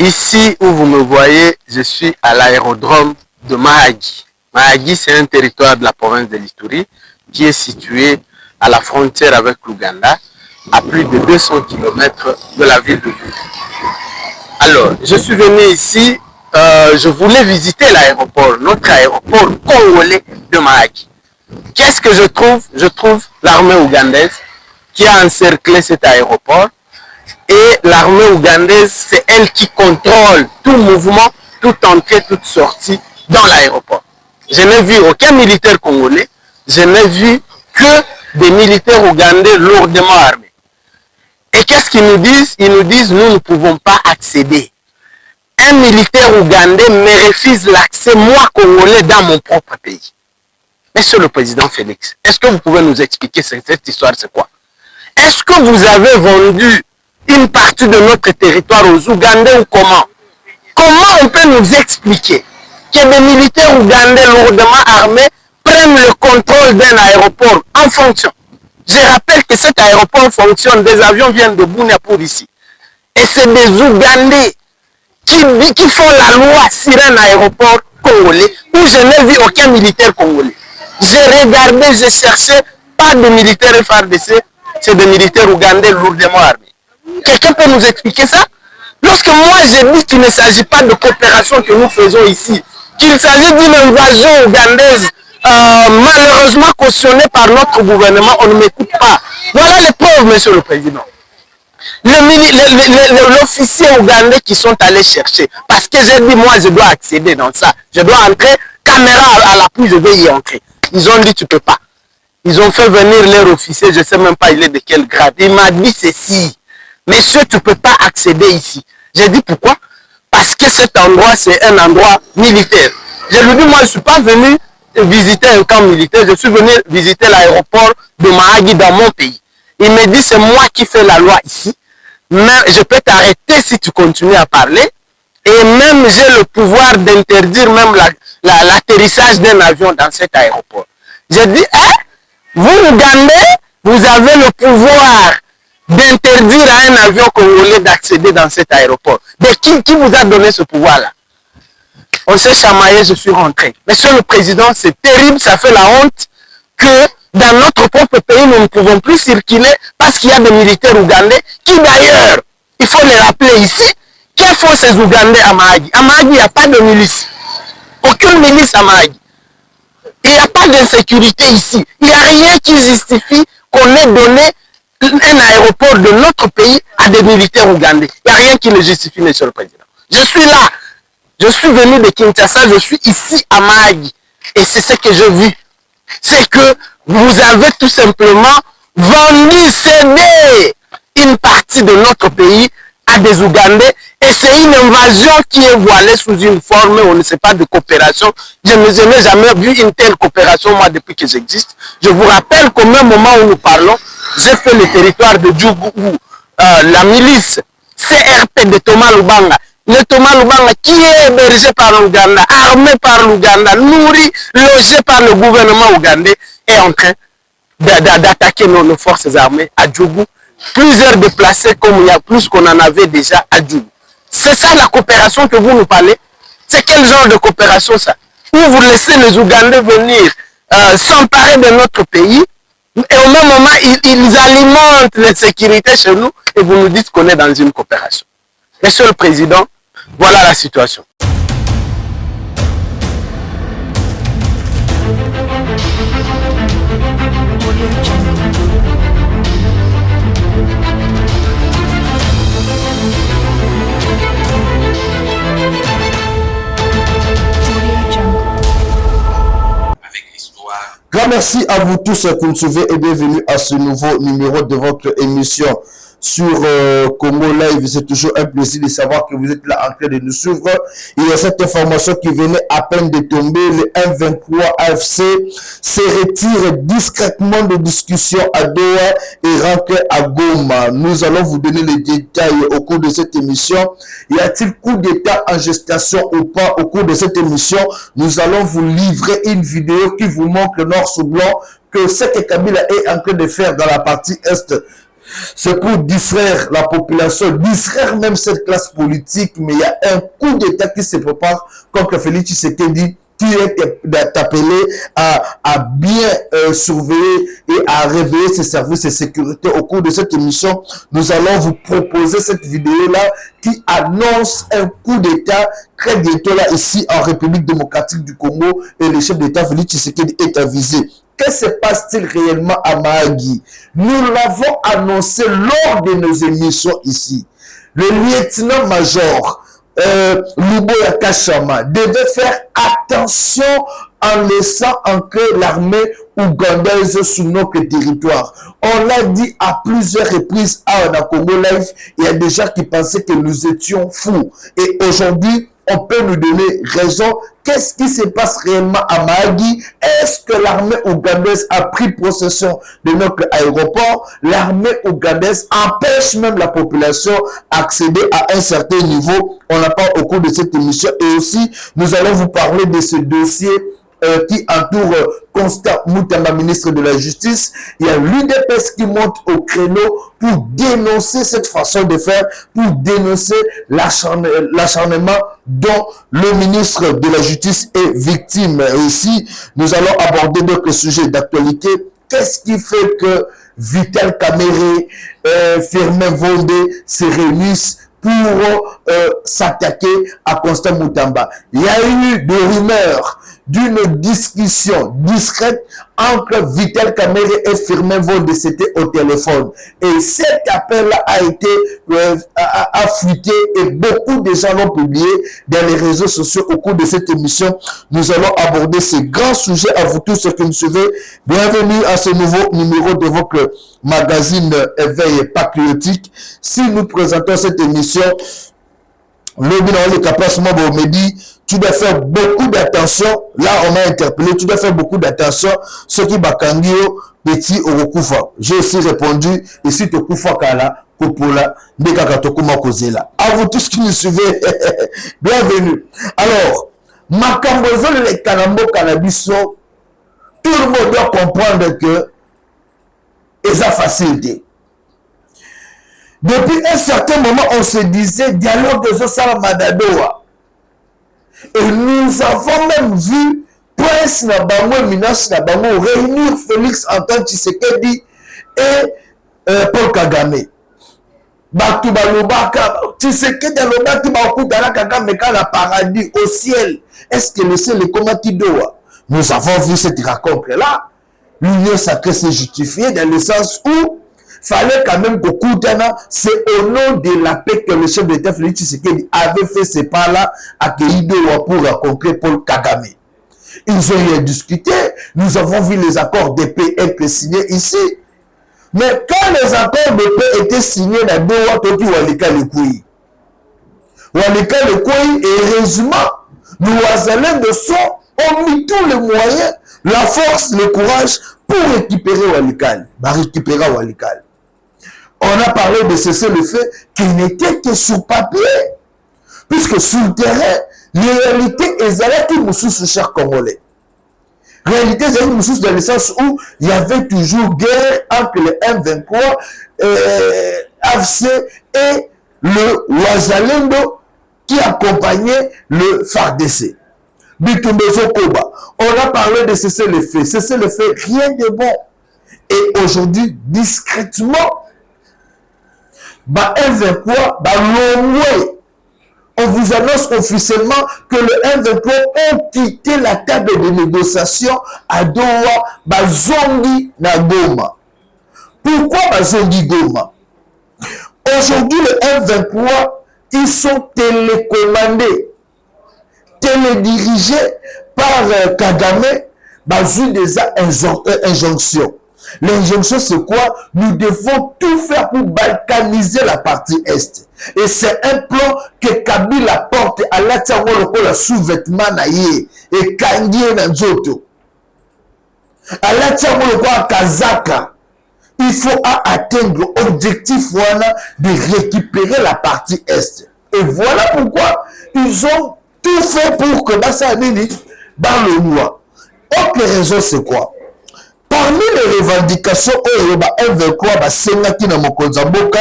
Ici où vous me voyez, je suis à l'aérodrome de Mahagi. Mahagi, c'est un territoire de la province de l'Ituri qui est situé à la frontière avec l'Ouganda, à plus de 200 km de la ville de Bunia. Alors, je suis venu ici, je voulais visiter l'aéroport, notre aéroport congolais de Mahagi. Qu'est-ce que je trouve? Je trouve l'armée ougandaise qui a encerclé cet aéroport. Et l'armée ougandaise, c'est elle qui contrôle tout mouvement, toute entrée, toute sortie dans l'aéroport. Je n'ai vu aucun militaire congolais, je n'ai vu que des militaires ougandais lourdement armés. Et qu'est-ce qu'ils nous disent? Ils nous disent, nous ne pouvons pas accéder. Un militaire ougandais me refuse l'accès, moi congolais, dans mon propre pays. Monsieur le président Félix, est-ce que vous pouvez nous expliquer cette histoire, c'est quoi? Est-ce que vous avez vendu une partie de notre territoire aux Ougandais ou comment? Comment on peut nous expliquer que des militaires ougandais lourdement armés prennent le contrôle d'un aéroport en fonction? Je rappelle que cet aéroport fonctionne, des avions viennent de Bunia pour ici. Et c'est des Ougandais qui font la loi sur un aéroport congolais où je n'ai vu aucun militaire congolais. J'ai regardé, j'ai cherché, pas de militaires FARDC, c'est des militaires ougandais lourdement armés. Quelqu'un peut nous expliquer ça? Lorsque moi j'ai dit qu'il ne s'agit pas de coopération que nous faisons ici, qu'il s'agit d'une invasion ougandaise malheureusement cautionnée par notre gouvernement, on ne m'écoute pas. Voilà les preuves, monsieur le président. L'officier ougandais qui sont allés chercher, parce que j'ai dit moi je dois accéder dans ça, je dois entrer, caméra à l'appui, je dois y entrer. Ils ont dit tu peux pas. Ils ont fait venir leur officier, je ne sais même pas il est de quel grade. Il m'a dit ceci. Monsieur, tu ne peux pas accéder ici. J'ai dit pourquoi? Parce que cet endroit, c'est un endroit militaire. Je lui ai dit, moi, je ne suis pas venu visiter un camp militaire, je suis venu visiter l'aéroport de Mahagi dans mon pays. Il me dit, c'est moi qui fais la loi ici, mais je peux t'arrêter si tu continues à parler, et même j'ai le pouvoir d'interdire même l'atterrissage d'un avion dans cet aéroport. J'ai dit, hein? Vous, Ougandais, vous avez le pouvoir d'interdire à un avion congolais d'accéder dans cet aéroport. Mais qui vous a donné ce pouvoir-là? On s'est chamaillé, je suis rentré. Monsieur le Président, c'est terrible, ça fait la honte que dans notre propre pays, nous ne pouvons plus circuler parce qu'il y a des militaires ougandais qui d'ailleurs, il faut les rappeler ici, que font ces Ougandais à Mahagi? À Mahagi, il n'y a pas de milice. Aucune milice à Mahagi. Il n'y a pas d'insécurité ici. Il n'y a rien qui justifie qu'on ait donné un aéroport de notre pays à des militaires ougandais. Il n'y a rien qui le justifie, monsieur le président. Je suis là. Je suis venu de Kinshasa, je suis ici à Mahagi. Et c'est ce que j'ai vu. C'est que vous avez tout simplement vendu, cédé une partie de notre pays à des Ougandais. Et c'est une invasion qui est voilée sous une forme, on ne sait pas, de coopération. Je n'ai jamais vu une telle coopération, moi, depuis que j'existe. Je vous rappelle qu'au même moment où nous parlons, j'ai fait le territoire de Djougou où la milice CRP de Thomas Lubanga, le Thomas Lubanga qui est hébergé par l'Ouganda, armé par l'Ouganda, nourri, logé par le gouvernement ougandais, est en train d'attaquer nos forces armées à Djougou. Plusieurs déplacés comme il y a plus qu'on en avait déjà à Djougou. C'est ça la coopération que vous nous parlez? C'est quel genre de coopération ça? Où vous laissez les Ougandais venir s'emparer de notre pays et au même moment ils alimentent l'insécurité chez nous et vous nous dites qu'on est dans une coopération. Monsieur le Président, voilà la situation. Grand merci à vous tous qui nous suivez et bienvenue à ce nouveau numéro de votre émission sur Congo Live. C'est toujours un plaisir de savoir que vous êtes là en train de nous suivre. Il y a cette information qui venait à peine de tomber. Le M23 AFC se retire discrètement de discussion à Doha et rentre à Goma. Nous allons vous donner les détails au cours de cette émission. Y a-t-il coup d'état en gestation ou pas au cours de cette émission? Nous allons vous livrer une vidéo qui vous montre noir sur blanc que ce que Kabila est en train de faire dans la partie est C'est pour distraire la population, distraire même cette classe politique, mais il y a un coup d'État qui se prépare contre Félix Tshisekedi, qui est appelé à bien surveiller et à réveiller ses services de sécurité. Au cours de cette émission, nous allons vous proposer cette vidéo-là qui annonce un coup d'État très bientôt là, ici en République démocratique du Congo, et le chef d'État Félix Tshisekedi est avisé. Que se passe-t-il réellement à Mahagi? Nous l'avons annoncé lors de nos émissions ici. Le lieutenant-major Luboya Kashama devait faire attention en laissant entrer l'armée ougandaise sur notre territoire. On l'a dit à plusieurs reprises à Congo Live. Il y a des gens qui pensaient que nous étions fous. Et aujourd'hui, on peut nous donner raison. Qu'est-ce qui se passe réellement à Mahagi? Est-ce que l'armée ougandaise a pris possession de notre aéroport? L'armée ougandaise empêche même la population d'accéder à un certain niveau. On n'a pas au cours de cette émission. Et aussi, nous allons vous parler de ce dossier qui entoure Constant Mutamba, ministre de la Justice. Il y a l'UDPS qui monte au créneau pour dénoncer cette façon de faire, pour dénoncer l'acharnement dont le ministre de la Justice est victime. Et ici, nous allons aborder d'autres sujets d'actualité. Qu'est-ce qui fait que Vital Kamerhe, Firmin Vondé se réunissent pour s'attaquer à Constant Mutamba? Il y a eu des rumeurs d'une discussion discrète entre Vital Kamerhe et Firmin Vondé, c'était au téléphone. Et cet appel-là a été fuité et beaucoup de gens l'ont publié dans les réseaux sociaux. Au cours de cette émission, nous allons aborder ces grands sujets. À vous tous ceux qui me suivez, bienvenue à ce nouveau numéro de votre magazine Éveil Patriotique. Si nous présentons cette émission, le bilan le capassement me dit, tu dois faire beaucoup d'attention. Là, on m'a interpellé, tu dois faire beaucoup d'attention. Ce qui bakangio petit okufa. J'ai aussi répondu, ici tokufa kala kopola ndeka tokuma kozela. À vous tous qui nous suivez, bienvenue. Alors, makambozo le kanambo kanabiso, tout le monde doit comprendre que c'est facile. Depuis un certain moment, on se disait dialogue de Zosala Madadoa. Et nous avons même vu Prince Nabango et Minas Nabango réunir Félix Antoine Tshisekedi et Paul Kagame. Batu balobaka Tshisekedi alobaki bakutana Kagame kala paradis au ciel. Est-ce que le ciel est comme Tidoa? Nous avons vu cette rencontre-là. L'union sacrée s'est justifiée dans le sens où fallait quand même que Koutana, c'est au nom de la paix que le chef d'État Félix Tshisekedi avait fait ces pas-là à Keidoa pour rencontrer Paul Kagame. Ils ont eu discuté, nous avons vu les accords de paix être signés ici. Mais quand les accords de paix étaient signés dans Doha, Toki Walika Lekouyi. Walika Lekouyi, et heureusement, nous Ouazalais ont mis tous les moyens, la force, le courage pour récupérer Walikale. Récupérer Walikale. On a parlé de cesser le fait qu'il n'était que sur papier. Puisque sur le terrain, les réalités est qui nous sous chers Congolais. Réalité est nous sous dans le sens où il y avait toujours guerre entre le M23, AFC et le Ouazalendo qui accompagnait le FARDC. On a parlé de cesser le fait. Cesser le fait, rien de bon. Et aujourd'hui, discrètement, on vous annonce officiellement que le M23 ont quitté la table de négociation à Doha, Bazongi na Goma. Pourquoi Bazongi Goma? Aujourd'hui, le M23, ils sont télécommandés, télédirigés par Kagame, basé des injonctions. L'injonction, c'est quoi? Nous devons tout faire pour balkaniser la partie Est. Et c'est un plan que Kabila porte à la la sous-vêtement naïe et Kangye Nanzoto. À la à Kazaka. Il faut atteindre l'objectif de récupérer la partie Est. Et voilà pourquoi ils ont tout fait pour que Bassa Nini dans le mois. Autre raison, c'est quoi? Parmi les revendications oyo ba M23 basengaki na mokonzi ya mboka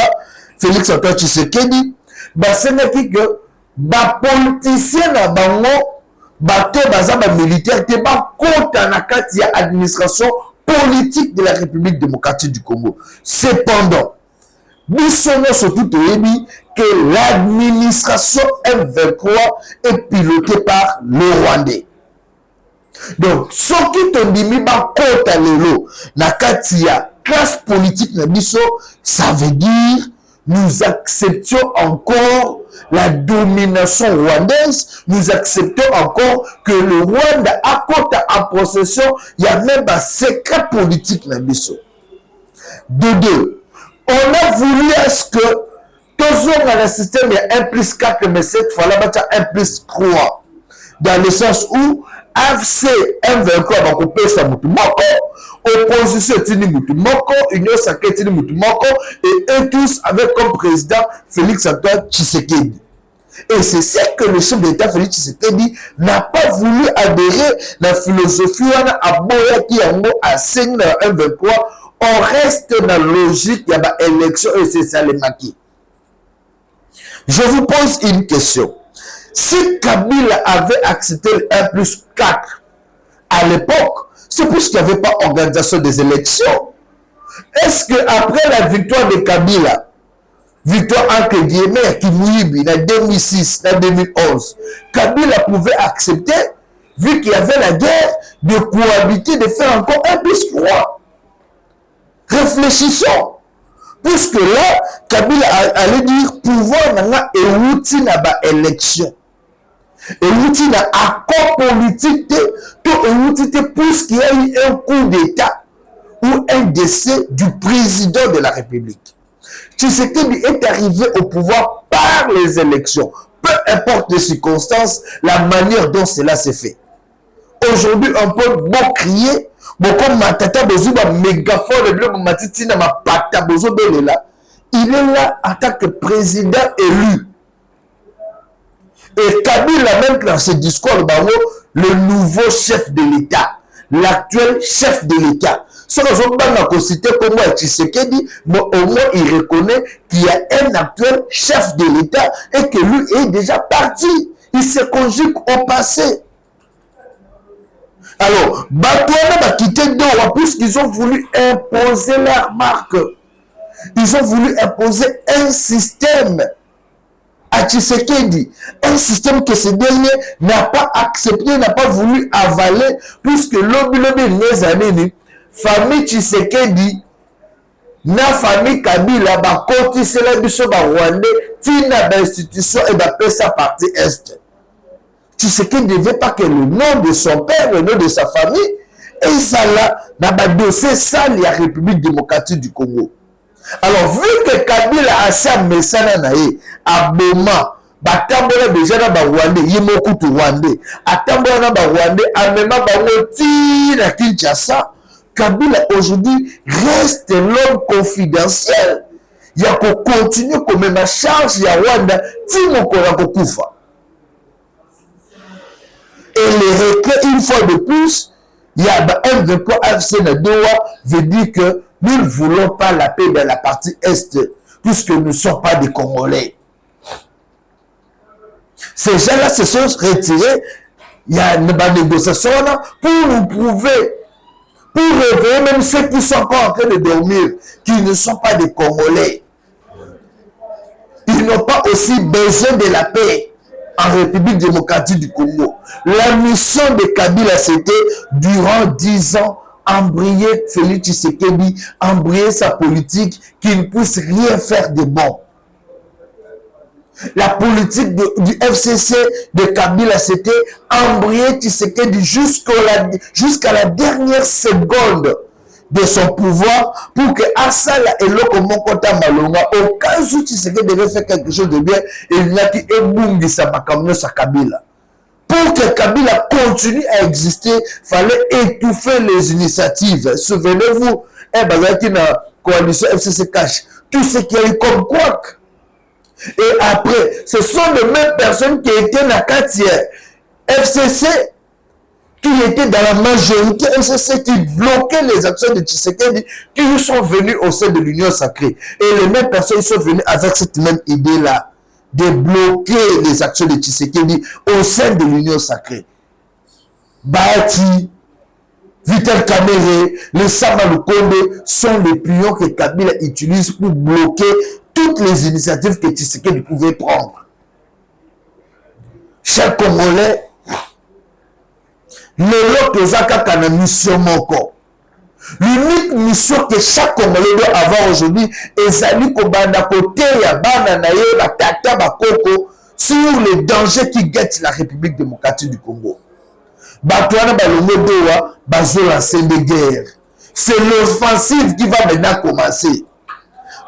Félix Antoine Tshisekedi basengaki que ba politicien na bango bato baza ba militaire te bakota na kati ya administration politique de la République démocratique du Congo. Cependant, biso surtout toyebi que l'administration M23 est pilotée par le Rwandais. Donc, ce qui te dit bakota lelo na kati ya classe politique na biso, ça veut dire nous acceptons encore la domination rwandaise, nous acceptons encore que le Rwanda a en possession, il y a même un secret politique na biso. De deux, on a voulu est-ce que toujours dans le système il y a 1 plus 4, mais cette fois-là, il y a 1 plus 3. Dans le sens où AFC M23 va couper sa moutumoko, opposition tini moutumoko, Union Sacrée tini moutumoko, et eux tous avec comme président Félix Antoine Tshisekedi. Et c'est ce que le chef d'État Félix Tshisekedi n'a pas voulu adhérer à la philosophie à Boya qui a mot à 5 M23. On reste dans la logique, il y a une élection et c'est ça les maquis. Je vous pose une question. Si Kabila avait accepté le 1 plus 4 à l'époque, c'est parce qu'il n'y avait pas organisation des élections. Est-ce qu'après la victoire de Kabila, victoire entre guillemets qui Kimouibi en 2006, en 2011, Kabila pouvait accepter, vu qu'il y avait la guerre, de cohabiter, de faire encore 1 plus 3. Réfléchissons. Puisque là, Kabila allait dire pouvoir n'a et outil n'a pas élection. Et outil n'a accord politique, tout outil puisqu'il y a eu un coup d'État ou un décès du président de la République. Tshisekedi est arrivé au pouvoir par les élections. Peu importe les circonstances, la manière dont cela s'est fait. Aujourd'hui, on peut bon crier, bon comme Matata Bozo, ma mégaphone, ma titina, ma pata Bozo, il est là en tant que président élu. Et Kabila, même dans ce discours, le nouveau chef de l'État, l'actuel chef de l'État. Ce que je veux citer comme moi, Tshisekedi, mais au moins il reconnaît qu'il y a un actuel chef de l'État et que lui est déjà parti. Il se conjugue au passé. Alors, Batouana va quitter Doha puisqu'ils ont voulu imposer leur marque. Ils ont voulu imposer un système à Tshisekedi. Un système que ce dernier n'a pas accepté, n'a pas voulu avaler, puisque l'objet des années, famille Tshisekedi, na famille Kabila, ba koti sela biso ba Rwandais, tina ba institution et ba pesa partie est. Tshisekedi ne veut pas que le nom de son père, le nom de sa famille, et ça là, n'a pas dossier sale la République démocratique du Congo. Alors, vu que Kabila a sa messana nae, à Boma, batambola déjà na ba Rwandais, yimoku tu Rwandais, atambola na ba Rwandais, amema ba woti na Kinshasa, Kabila aujourd'hui reste l'homme confidentiel. Il y a qu'on continue comme ma charge, il y a Rwanda, Timo Korakokufa. Et les requêtes, une fois de plus, il y a M23 FC Nadoua veut dire que nous ne voulons pas la paix dans la partie Est, puisque nous ne sommes pas des Congolais. Ces gens-là se sont retirés, il y a une négociation là, pour nous prouver, pour réveiller même ceux qui sont encore en train de dormir, qu'ils ne sont pas des Congolais. Ils n'ont pas aussi besoin de la paix en République démocratique du Congo. La mission de Kabila, c'était durant 10 ans, embrayer Félix Tshisekedi, embrayer sa politique qui ne puisse rien faire de bon. La politique du FCC de Kabila, c'était embrayer Tshisekedi jusqu'à la dernière seconde de son pouvoir pour que Asala et Lokomokota Malonga, au cas où Tshisekedi devait faire quelque chose de bien, il n'y a qu'un ébungi sa makamno sa Kabila. Pour que Kabila continue à exister, il fallait étouffer les initiatives. Souvenez-vous, la coalition FCC Cash, tout ce qui a eu comme quoi. Et après, ce sont les mêmes personnes qui étaient dans la quartier FCC qui étaient dans la majorité MCC, qui bloquaient les actions de Tshisekedi, qui sont venus au sein de l'Union sacrée. Et les mêmes personnes sont venues avec cette même idée-là, de bloquer les actions de Tshisekedi au sein de l'Union sacrée. Bahati, Vital Kamerhe, les Sama Lukonde sont les pions que Kabila utilise pour bloquer toutes les initiatives que Tshisekedi pouvait prendre. Chers Congolais, l'unique mission que chaque Congolais doit avoir aujourd'hui est d'aller côté ya bana na ye batata bakoko sur les dangers qui guettent la République démocratique du Congo. Batouana balongo doa bazo lancer des guerres. C'est l'offensive qui va maintenant commencer.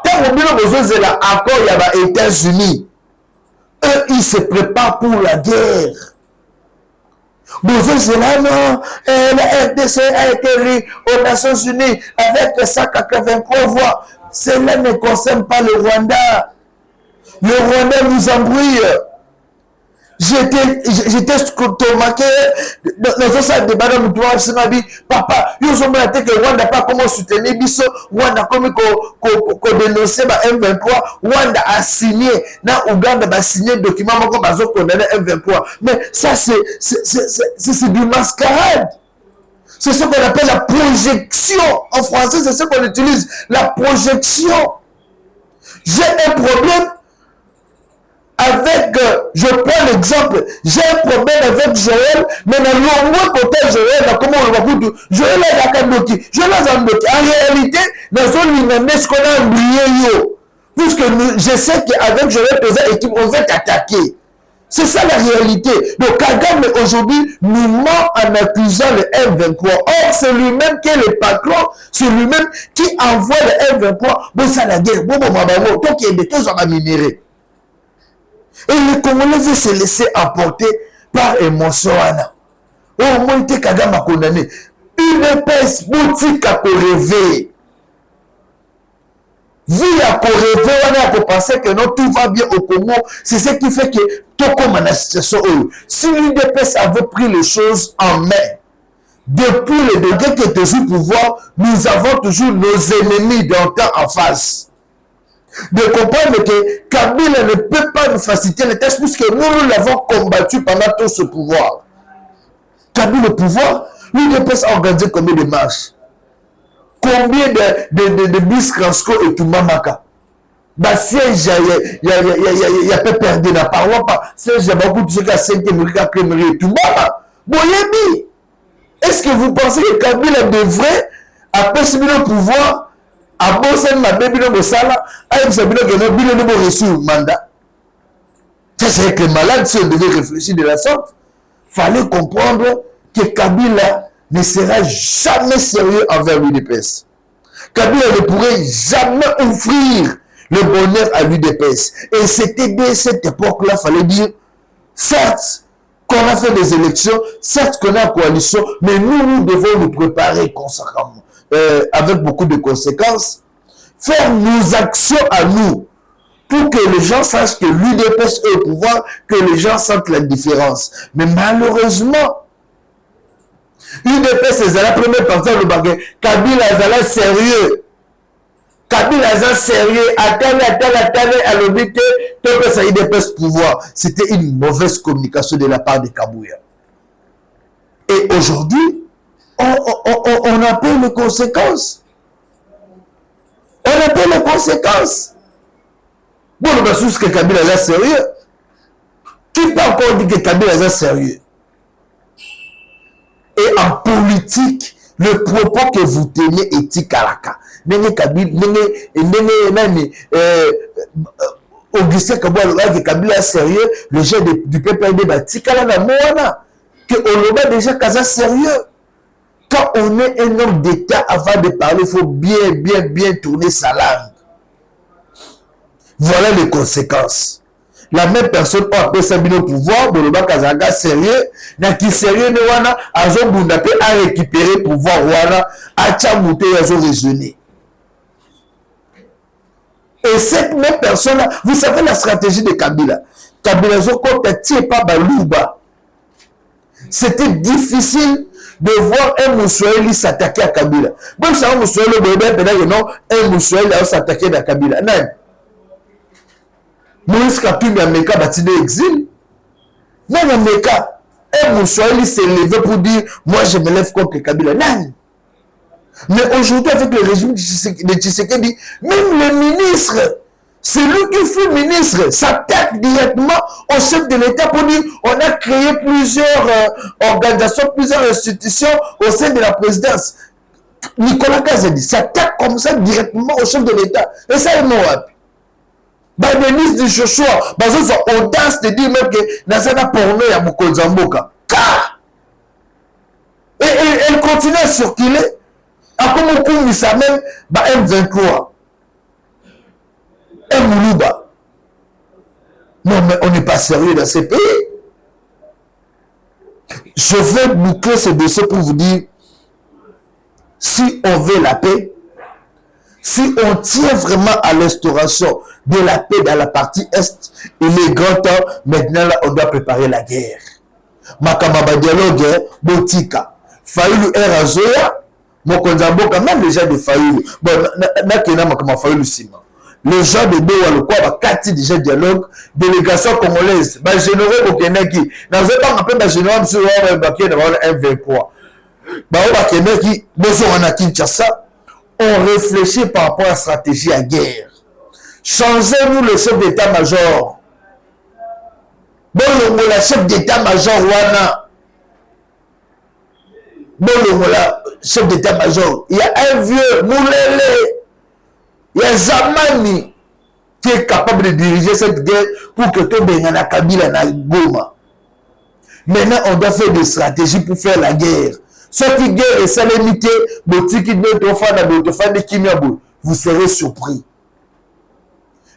Tant que nous besoin de l'accord il y a les États-Unis, eux ils se préparent pour la guerre. Besoin de là, non, la RDC a été élue aux Nations Unies avec 183 voix. Cela ne concerne pas le Rwanda. Le Rwanda nous embrouille. J'étais stomaqué dans un salle de Madame Moutoua, je m'a dit, papa, ils ont dit que Rwanda pas comment soutenir Bisso, Rwanda comme qu'on dénonçait M23, Rwanda a signé, na Ouganda a signé un document comme ils ont condamné M23. Mais ça, c'est du mascarade. C'est ce qu'on appelle la projection. En français, c'est ce qu'on utilise, la projection. J'ai un problème avec, je prends l'exemple, j'ai un problème avec Joël, mais dans le côté Joël, comment on va dire, Joël est à Kandoki, Joël est à Kandoki. En réalité, dans un ce qu'on a oublié, puisque je sais qu'avec Joël, équipe, on va t'attaquer. C'est ça la réalité. Donc Kagame aujourd'hui nous ment en accusant le M23. Or, c'est lui-même qui est le patron, c'est lui-même qui envoie le M23. Bon, ça la guerre, bon, donc il y a des choses à minérer. Et les Congolais veulent se laisser emporter par émotion. Oh, moi, il Kagame a condamné. Une épaisse boutique à rêver. Vu à rêver, on a pensé que non, tout va bien au Congo. C'est ce qui fait que tout comme la situation. Si l'UDPS avait pris les choses en main, depuis le degré qui est toujours pouvoir, nous avons toujours nos ennemis d'antan en face. De comprendre que Kabila ne peut pas nous faciliter les tâches puisque nous l'avons combattu pendant tout ce pouvoir. Kabila le pouvoir, l'UDPS a organisé combien de marches? Combien de bus Krasko et Toumamaka? Bah siège, il y a pas perdu la paroi pas. Siège, il y a beaucoup de gens qui ont 5 et Toumama. Boyebi. Est-ce que vous pensez que Kabila devrait, après ce pouvoir, à bosser ma bébé de Sala, avec sa bébé qui a reçu un mandat? Ça, c'est que malade, si on devait réfléchir de la sorte, fallait comprendre que Kabila ne sera jamais sérieux envers l'UDPS. Kabila ne pourrait jamais offrir le bonheur à l'UDPS. Et c'était dès cette époque-là, il fallait dire, certes, qu'on a fait des élections, certes qu'on a une coalition, mais nous devons nous préparer consacrément, avec beaucoup de conséquences, faire nos actions à nous, pour que les gens sachent que l'UDPS est au pouvoir, que les gens sentent la différence. Mais malheureusement, l'UDPS c'est la première partie de baguette. Kabila est sérieux. Kabila est sérieux. Attendez, à l'obité, l'UDPS pouvoir. C'était une mauvaise communication de la part de Kabouya. Et aujourd'hui, on a pris les conséquences. On a pris les conséquences. Bon, on va que Kabila est sérieux. Qui peut encore dire que Kabila est sérieux? Et en politique, le propos que vous tenez est tikalaka. Augustin Kabouya, que Kabila est sérieux, le chef du PPRD, tikala na moana, que Oloba déjà Kaza sérieux. Quand on est un homme d'État, avant de parler, il faut bien tourner sa langue. Voilà les conséquences. La même personne a appelé Sabine au pouvoir, Boloba Kazaga sérieux, n'a qui sérieux ne wana, Azo Bundapé a récupéré le pouvoir wana, a Tchamouté, Azo raisonné. Et cette même personne-là, vous savez la stratégie de Kabila. Kabila Zo Kota tie pas Balouba. C'était difficile de voir un Moussoueli s'attaquer à Kabila. Même si un Moussoueli, un Moussoueli s'attaquer à Kabila. Non. Moïse Katumbi a Meka bâti de exil. Non, mais Meka, un Moussoueli s'est levé pour dire moi je me lève contre Kabila. Non. Mais aujourd'hui, avec le régime de Tshisekedi, même le ministre, c'est lui qui fut ministre, s'attaque directement au chef de l'État pour dire on a créé plusieurs organisations, plusieurs institutions au sein de la présidence. Nicolas Kazadi s'attaque comme ça directement au chef de l'État. Et ça, il m'a le ministre du Joshua, ils ont audace de dire même que Nazana porno ya Mokonzamboka. Car et elle continue à circuler. À comme on coupe ça même, M23. Moulouba. Non, mais on n'est pas sérieux dans ces pays. Je vais boucler ce dossier pour vous dire, si on veut la paix, si on tient vraiment à l'instauration de la paix dans la partie Est, il est grand temps, maintenant là, on doit préparer la guerre. Makamaba dialogue, Botika, Faïlou Erazoya, Mokonzamboka, même les gens de Faïlou. Bon, Nakena Makama Faïlou Sima. Les gens de Doualoukwa, Kati déjà dialogue, délégation congolaise, généraux au Kenaki. Dans un temps, on appelle général sur le baquet d'avoir un V3. Au Kenaki, besoin de Kinshasa, on réfléchit par rapport à la stratégie à guerre. Changez-nous le chef d'état-major. Bon, le chef d'état-major, Wana. Bon, le chef d'état-major. Il y a un vieux, Moulele. Il y a Zamani qui est capable de diriger cette guerre pour que tout le monde Kabila na Goma. Maintenant, on doit faire des stratégies pour faire la guerre. Ce qui guerre est salémité, vous serez surpris.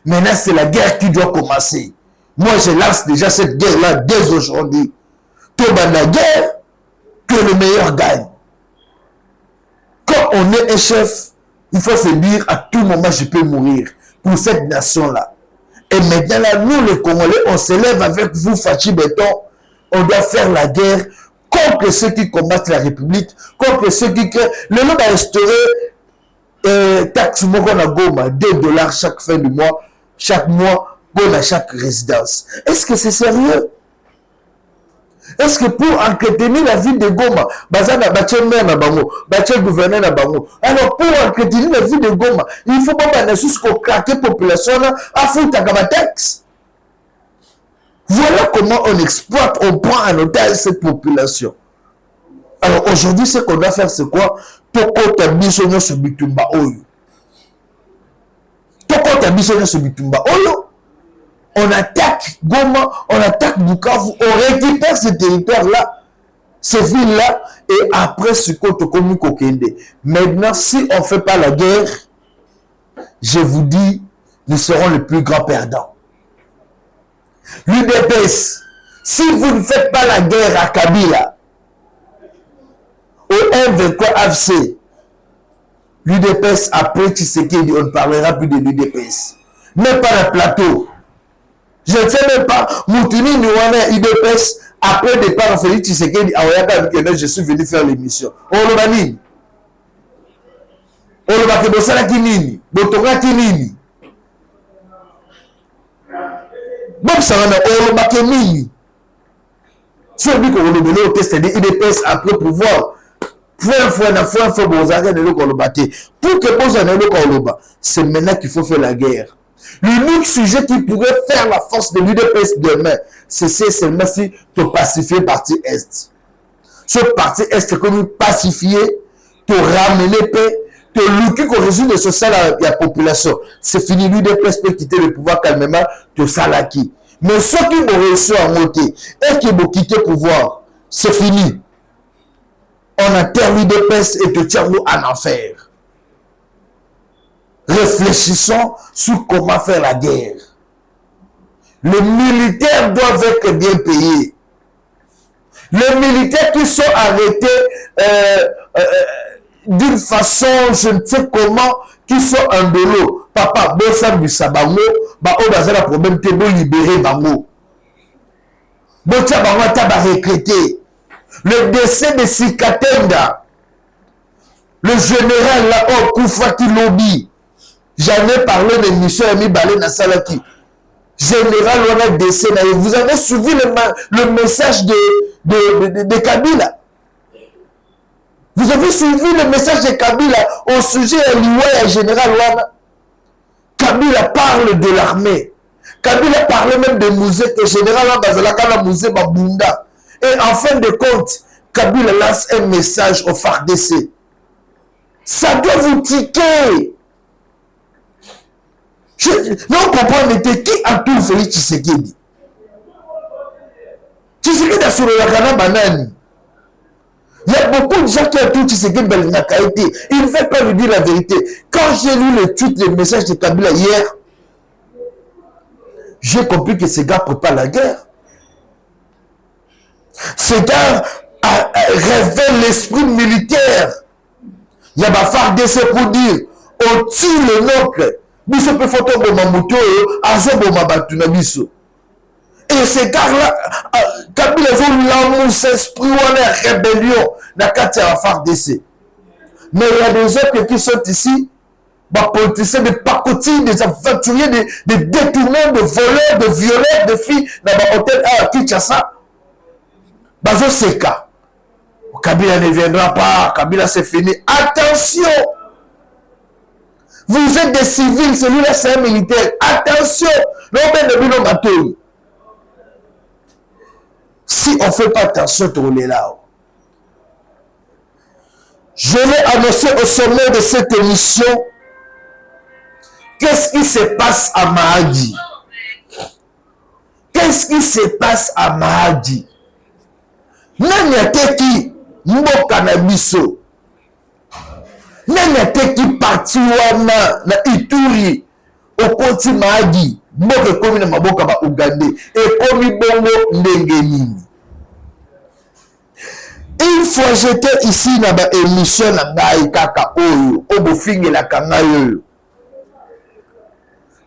Maintenant, c'est la guerre qui doit commencer. Moi, je lance déjà cette guerre-là dès aujourd'hui. Tout dans la guerre, que le meilleur gagne. Quand on est un chef, il faut se dire à tout moment je peux mourir pour cette nation-là. Et maintenant là, nous les Congolais, on se lève avec vous, Fachi Béton. On doit faire la guerre contre ceux qui combattent la République, contre ceux qui créent. Le nom a instauré taxe Mokona Goma, $2 chaque fin du mois, chaque mois, pour chaque résidence. Est-ce que c'est sérieux? Est-ce que pour entretenir la ville de Goma, Bazana bâtir maire na bango, bâtir gouverneur na bango. Alors pour entretenir la ville de Goma, il faut pas qu'on jusqu'au craquer population à foutre à taxe. Voilà comment on exploite, on prend en otage cette population. Alors aujourd'hui, ce qu'on doit faire, c'est quoi? Toko tabisonyo sur Bitumba Oyo. Toko tabisonyo sur Bitumba Oyo. On attaque Goma, on attaque Bukavu, on récupère ce territoire-là, ces villes-là, et après ce qu'on Kokende. Maintenant, si on ne fait pas la guerre, je vous dis, nous serons les plus grands perdants. L'UDPS, si vous ne faites pas la guerre à Kabila, au M23 AFC, l'UDPS après Tshisekedi, on ne parlera plus de l'UDPS. Même pas le plateau. Je ne sais même pas, Moutini Nouana IDPS, après le départ de Félix Tshisekedi, je suis venu faire l'émission. Olobani. Olobaki Bosala Kinini. Botonga Kinini. Bob Sarana, Olobaki Nini. Si on dit qu'on a testé des IDPS après pouvoir, pour que c'est maintenant qu'il faut faire la guerre. L'unique sujet qui pourrait faire la force de l'UDPS demain, c'est seulement si tu pacifies le parti Est. Ce parti Est est comme pacifié, tu ramener paix, tu lutter qu'on résume de ce salaire à la population. C'est fini, l'UDPS peut quitter le pouvoir calmement, tu salaki. Mais ceux qui vont réussir à monter et qui vont quitter le pouvoir, c'est fini. On enterre l'UDPS et te tient nous en enfer. Réfléchissons sur comment faire la guerre. Les militaires doivent être bien payés. Les militaires qui sont arrêtés d'une façon, je ne sais comment, qui sont en dolo. Papa, Bossam du Sabango, on a un problème, tu es libéré Bango. Botia Bango, tu as retraité. Le décès de Sikatenda, le général là, Koufaki Lobi, j'en ai parlé de Michel Ami Balé Nasalaki. Général, on a décès. Vous avez suivi le message de Kabila. Vous avez suivi le message de Kabila au sujet de l'Iwaya général Wana. Kabila parle de l'armée. Kabila parlait même de Mouzé, que général Bazalaka Mouzé Babunda. Et en fin de compte, Kabila lance un message au FARDC. Ça doit vous tiquer. Non, comprendre qui a tout Félix Tshisekedi. Tshisekedi a sur la Ghana banane. Il y a beaucoup de gens qui ont tout Tshisekedi dans la qualité. Il ne fait pas lui dire la vérité. Quand j'ai lu le tweet, le message de Kabila hier, j'ai compris que ces gars préparent la guerre. Ces gars révèlent l'esprit militaire. Il y a ma FARDC pour dire on tue le nôtre. Biso peut photo de Mamuto azobo mabatuna biso. Et ces gars-là, Kabila ont l'amour, esprit ou la rébellion dans la FARDC. Mais il y a des autres qui sont ici, des politiciens, des pacotilles, des aventuriers, des détourneurs, des voleurs, des violeurs, des filles dans l'hôtel à Kinshasa. Bazo Seka. Kabila ne viendra pas, Kabila c'est fini. Attention! Vous êtes des civils, celui-là c'est un militaire. Attention! Si on ne fait pas attention, on est là. Je l'ai annoncé au sommet de cette émission. Qu'est-ce qui se passe à Mahadi? Qu'est-ce qui se passe à Mahadi? Nani ateki mboka na biso. Nani ateki parti wana na Ituri okoti Mahadi. Mboka ekomi na maboka ba Uganda. Ekomi bongo ndenge nini. Une fois j'étais ici na ba émission na ngai kaka oyo obofingela kangayo.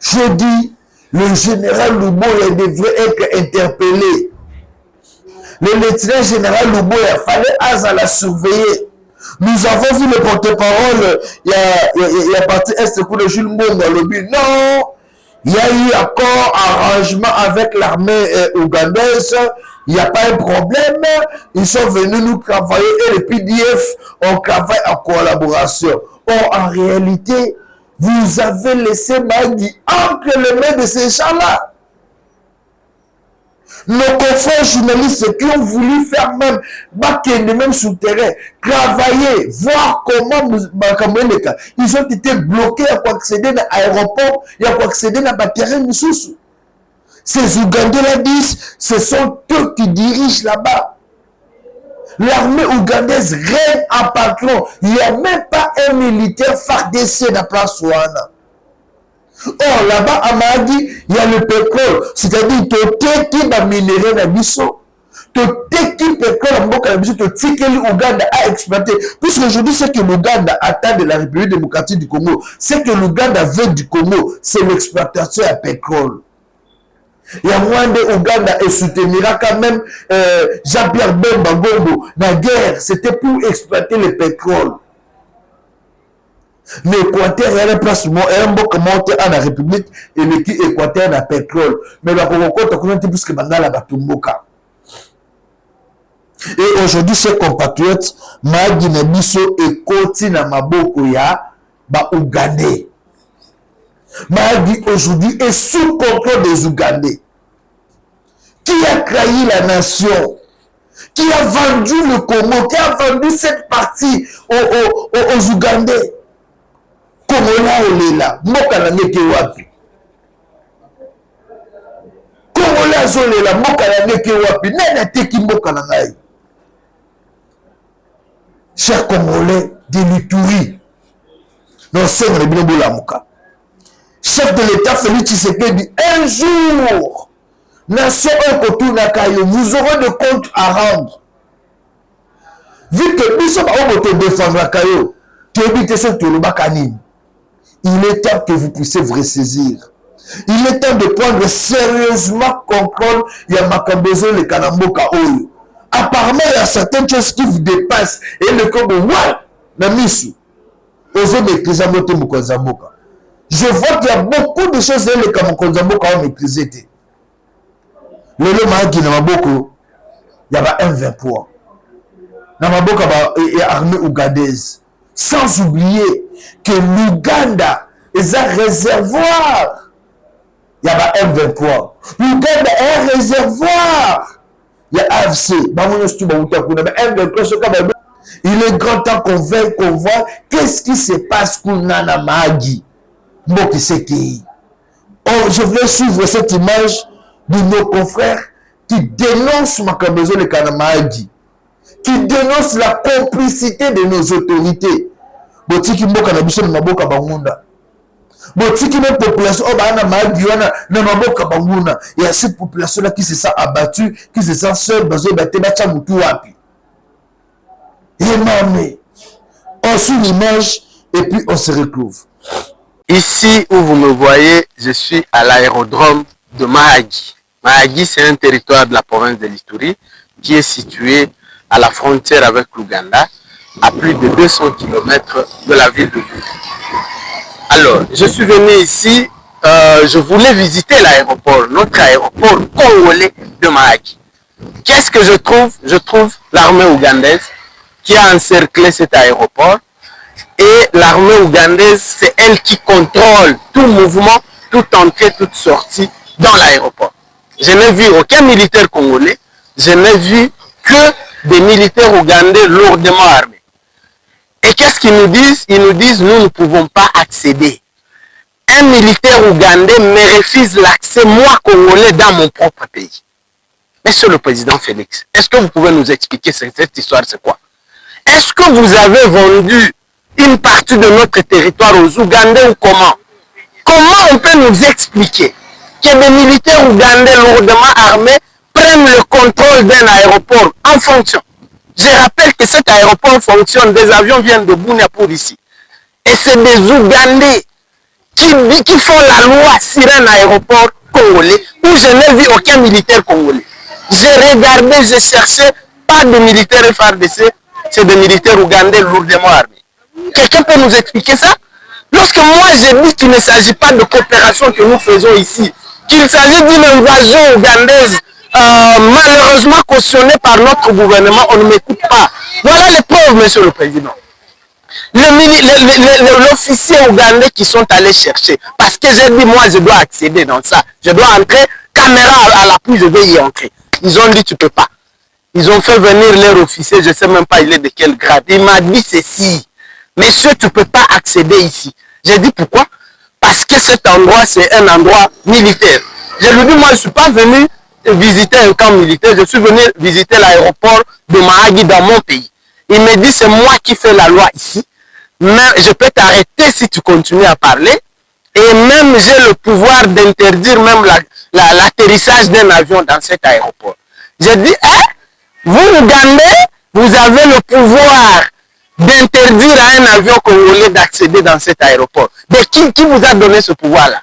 Je dis le général Luboya devrait être interpellé. Le lieutenant général Luboya fallait la surveiller. Nous avons vu le porte-parole, il y a parti Est pour le Jules Mbongo lobby. Non, il y a eu accord, arrangement avec l'armée ougandaise. Il n'y a pas un problème. Ils sont venus nous travailler et le PDF, on travaille en collaboration. Or, en réalité, vous avez laissé Mahadi entre les mains de ces gens-là. Nos confrères journalistes qui ont voulu faire même souterrain, travailler, voir comment ils ont été bloqués à quoi accéder dans l'aéroport et à quoi accéder dans le terrain de Moussous. Ces Ougandais disent, ce sont eux qui dirigent là-bas. L'armée ougandaise règne en patron. Il n'y a même pas un militaire FARDC dans la place Ouana. Or, là-bas, à Mahadi, il y a le pétrole. C'est-à-dire, tout qui va minérer dans Bisso. Tout qui pétrole dans Bisso, tout qui l'Ouganda a exploité. Puisqu'aujourd'hui, ce que l'Ouganda attend de la République démocratique du Congo, ce que l'Ouganda veut du Congo, c'est l'exploitation à pétrole. Il y a moins de Ouganda et soutenira quand même Jean-Pierre Bemba Gombo. La guerre, c'était pour exploiter le pétrole. L'Équateur est un place monté à la République et l'Équateur a pétrole. Mais la Congo, on plus que Bangala Batumboka. Et aujourd'hui, ces compatriotes, Mahadi Nabiso et Koti na Maboko ya ba Ougandais. Mahadi aujourd'hui est sous contrôle des Ougandais. Qui a trahi la nation? Qui a vendu le Congo? Qui a vendu cette partie aux Ougandais? Kongola olela, mboka na ngeke wapi. Kongola zolela, mboka na ngeke wapi. Nana teki mboka na ngai. Chers Congolais de l'Ituri, non c'est le bien la muka. Chef de l'État Félix Tshisekedi, un jour, nation Okotunakayo, vous aurez des comptes à rendre. Vu que nous sommes en train de défendre la Kayo, tu évites ce que le Bakanim. Il est temps que vous puissiez vous ressaisir. Il est temps de prendre sérieusement contrôle. Il y a Makambezo le Kanamboka Oyo. apparemment, il y a certaines choses qui vous dépassent. Et le corps, ouais, Namisu, osez maîtriser votre Mukonzamoka. Je vois qu'il y a beaucoup de choses dans le Kamukonzamoka à maîtriser. Le Lomagi n'a pas beaucoup. Il y a un 20 poids. N'a pas beaucoup d'armée ougandaise. Sans oublier que l'Ouganda est un réservoir. Il y a un 20 poids. L'Ouganda est un réservoir. Il y a AFC. Il est grand temps qu'on voit qu'est-ce qui se passe pour Nana Mahagi. Je voulais suivre cette image de nos confrères qui dénoncent Makabezo le Kanamahagi, qui dénoncent la complicité de nos autorités. Botiki mboka na biso na maboka bangunda. Botiki même population oh bana Mahagi wana na maboka bangunda. Il y a cette population là qui se sent abattue, qui se sent seule, bazo baté bacha mutu wapi. Et mamé, on suit l'image et puis on se retrouve. Ici où vous me voyez, je suis à l'aérodrome de Mahagi. Mahagi, c'est un territoire de la province de l'Ituri qui est situé à la frontière avec l'Ouganda, à plus de 200 km de la ville de Bunia. Alors, je suis venu ici, je voulais visiter l'aéroport, notre aéroport congolais de Mahagi. Qu'est-ce que je trouve? Je trouve l'armée ougandaise qui a encerclé cet aéroport. Et l'armée ougandaise, c'est elle qui contrôle tout mouvement, toute entrée, toute sortie dans l'aéroport. Je n'ai vu aucun militaire congolais, je n'ai vu que des militaires ougandais lourdement armés. Et qu'est-ce qu'ils nous disent? Ils nous disent, nous ne pouvons pas accéder. Un militaire ougandais me refuse l'accès, moi congolais, dans mon propre pays. Monsieur le président Félix, est-ce que vous pouvez nous expliquer cette histoire, c'est quoi? Est-ce que vous avez vendu une partie de notre territoire aux Ougandais ou comment? Comment on peut nous expliquer que des militaires ougandais lourdement armés prennent le contrôle d'un aéroport en fonction? Je rappelle que cet aéroport fonctionne, des avions viennent de Bunia pour ici. Et c'est des Ougandais qui font la loi sur un aéroport congolais où je n'ai vu aucun militaire congolais. J'ai regardé, j'ai cherché, pas de militaires FARDC, c'est des militaires ougandais lourdement armés. Quelqu'un peut nous expliquer ça? Lorsque moi j'ai dit qu'il ne s'agit pas de coopération que nous faisons ici, qu'il s'agit d'une invasion ougandaise malheureusement cautionnée par notre gouvernement, on ne m'écoute pas. Voilà les preuves, monsieur le président. L'officier ougandais qui sont allés chercher, parce que j'ai dit moi je dois accéder dans ça, je dois entrer, caméra à l'appui, je vais y entrer. Ils ont dit tu peux pas. Ils ont fait venir leur officier, je ne sais même pas il est de quel grade. Il m'a dit ceci. Monsieur, tu ne peux pas accéder ici. J'ai dit pourquoi? Parce que cet endroit, c'est un endroit militaire. Je lui ai dit, moi, je ne suis pas venu visiter un camp militaire, je suis venu visiter l'aéroport de Mahagi dans mon pays. Il me dit, c'est moi qui fais la loi ici, mais je peux t'arrêter si tu continues à parler. Et même, j'ai le pouvoir d'interdire même l'atterrissage d'un avion dans cet aéroport. J'ai dit, hein? Vous, Ougandais, vous avez le pouvoir d'interdire à un avion congolais d'accéder dans cet aéroport. Mais qui vous a donné ce pouvoir-là?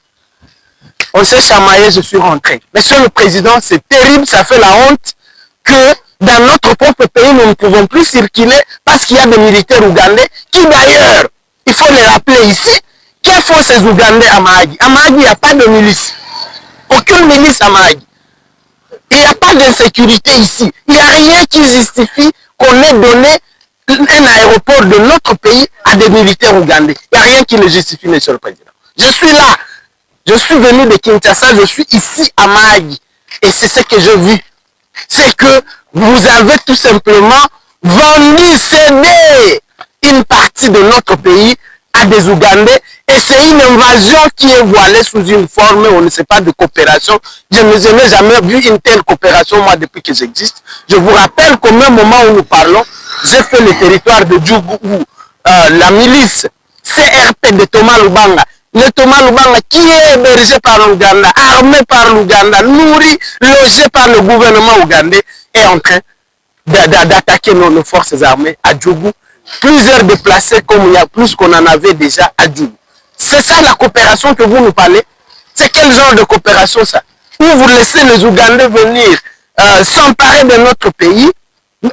On s'est chamaillé, je suis rentré. Monsieur le Président, c'est terrible, ça fait la honte que dans notre propre pays, nous ne pouvons plus circuler parce qu'il y a des militaires ougandais qui d'ailleurs, il faut les rappeler ici, que font ces Ougandais à Mahagi? À Mahagi, il n'y a pas de milice. Aucune milice à Mahagi. Il n'y a pas d'insécurité ici. Il n'y a rien qui justifie qu'on ait donné un aéroport de notre pays à des militaires ougandais. Il n'y a rien qui le justifie, monsieur le président. Je suis là. Je suis venu de Kinshasa, je suis ici à Mahagi. Et c'est ce que j'ai vu. C'est que vous avez tout simplement vendu, cédé une partie de notre pays à des Ougandais. Et c'est une invasion qui est voilée sous une forme, on ne sait pas, de coopération. Je n'ai jamais vu une telle coopération, moi, depuis que j'existe. Je vous rappelle qu'au même moment où nous parlons, j'ai fait le territoire de Djougou où la milice CRP de Thomas Lubanga, le Thomas Lubanga qui est hébergé par l'Ouganda, armé par l'Ouganda, nourri, logé par le gouvernement ougandais, est en train d'attaquer nos forces armées à Djougou. Plusieurs déplacés comme il y a plus qu'on en avait déjà à Djougou. C'est ça la coopération que vous nous parlez? C'est quel genre de coopération ça? Où vous laissez les Ougandais venir s'emparer de notre pays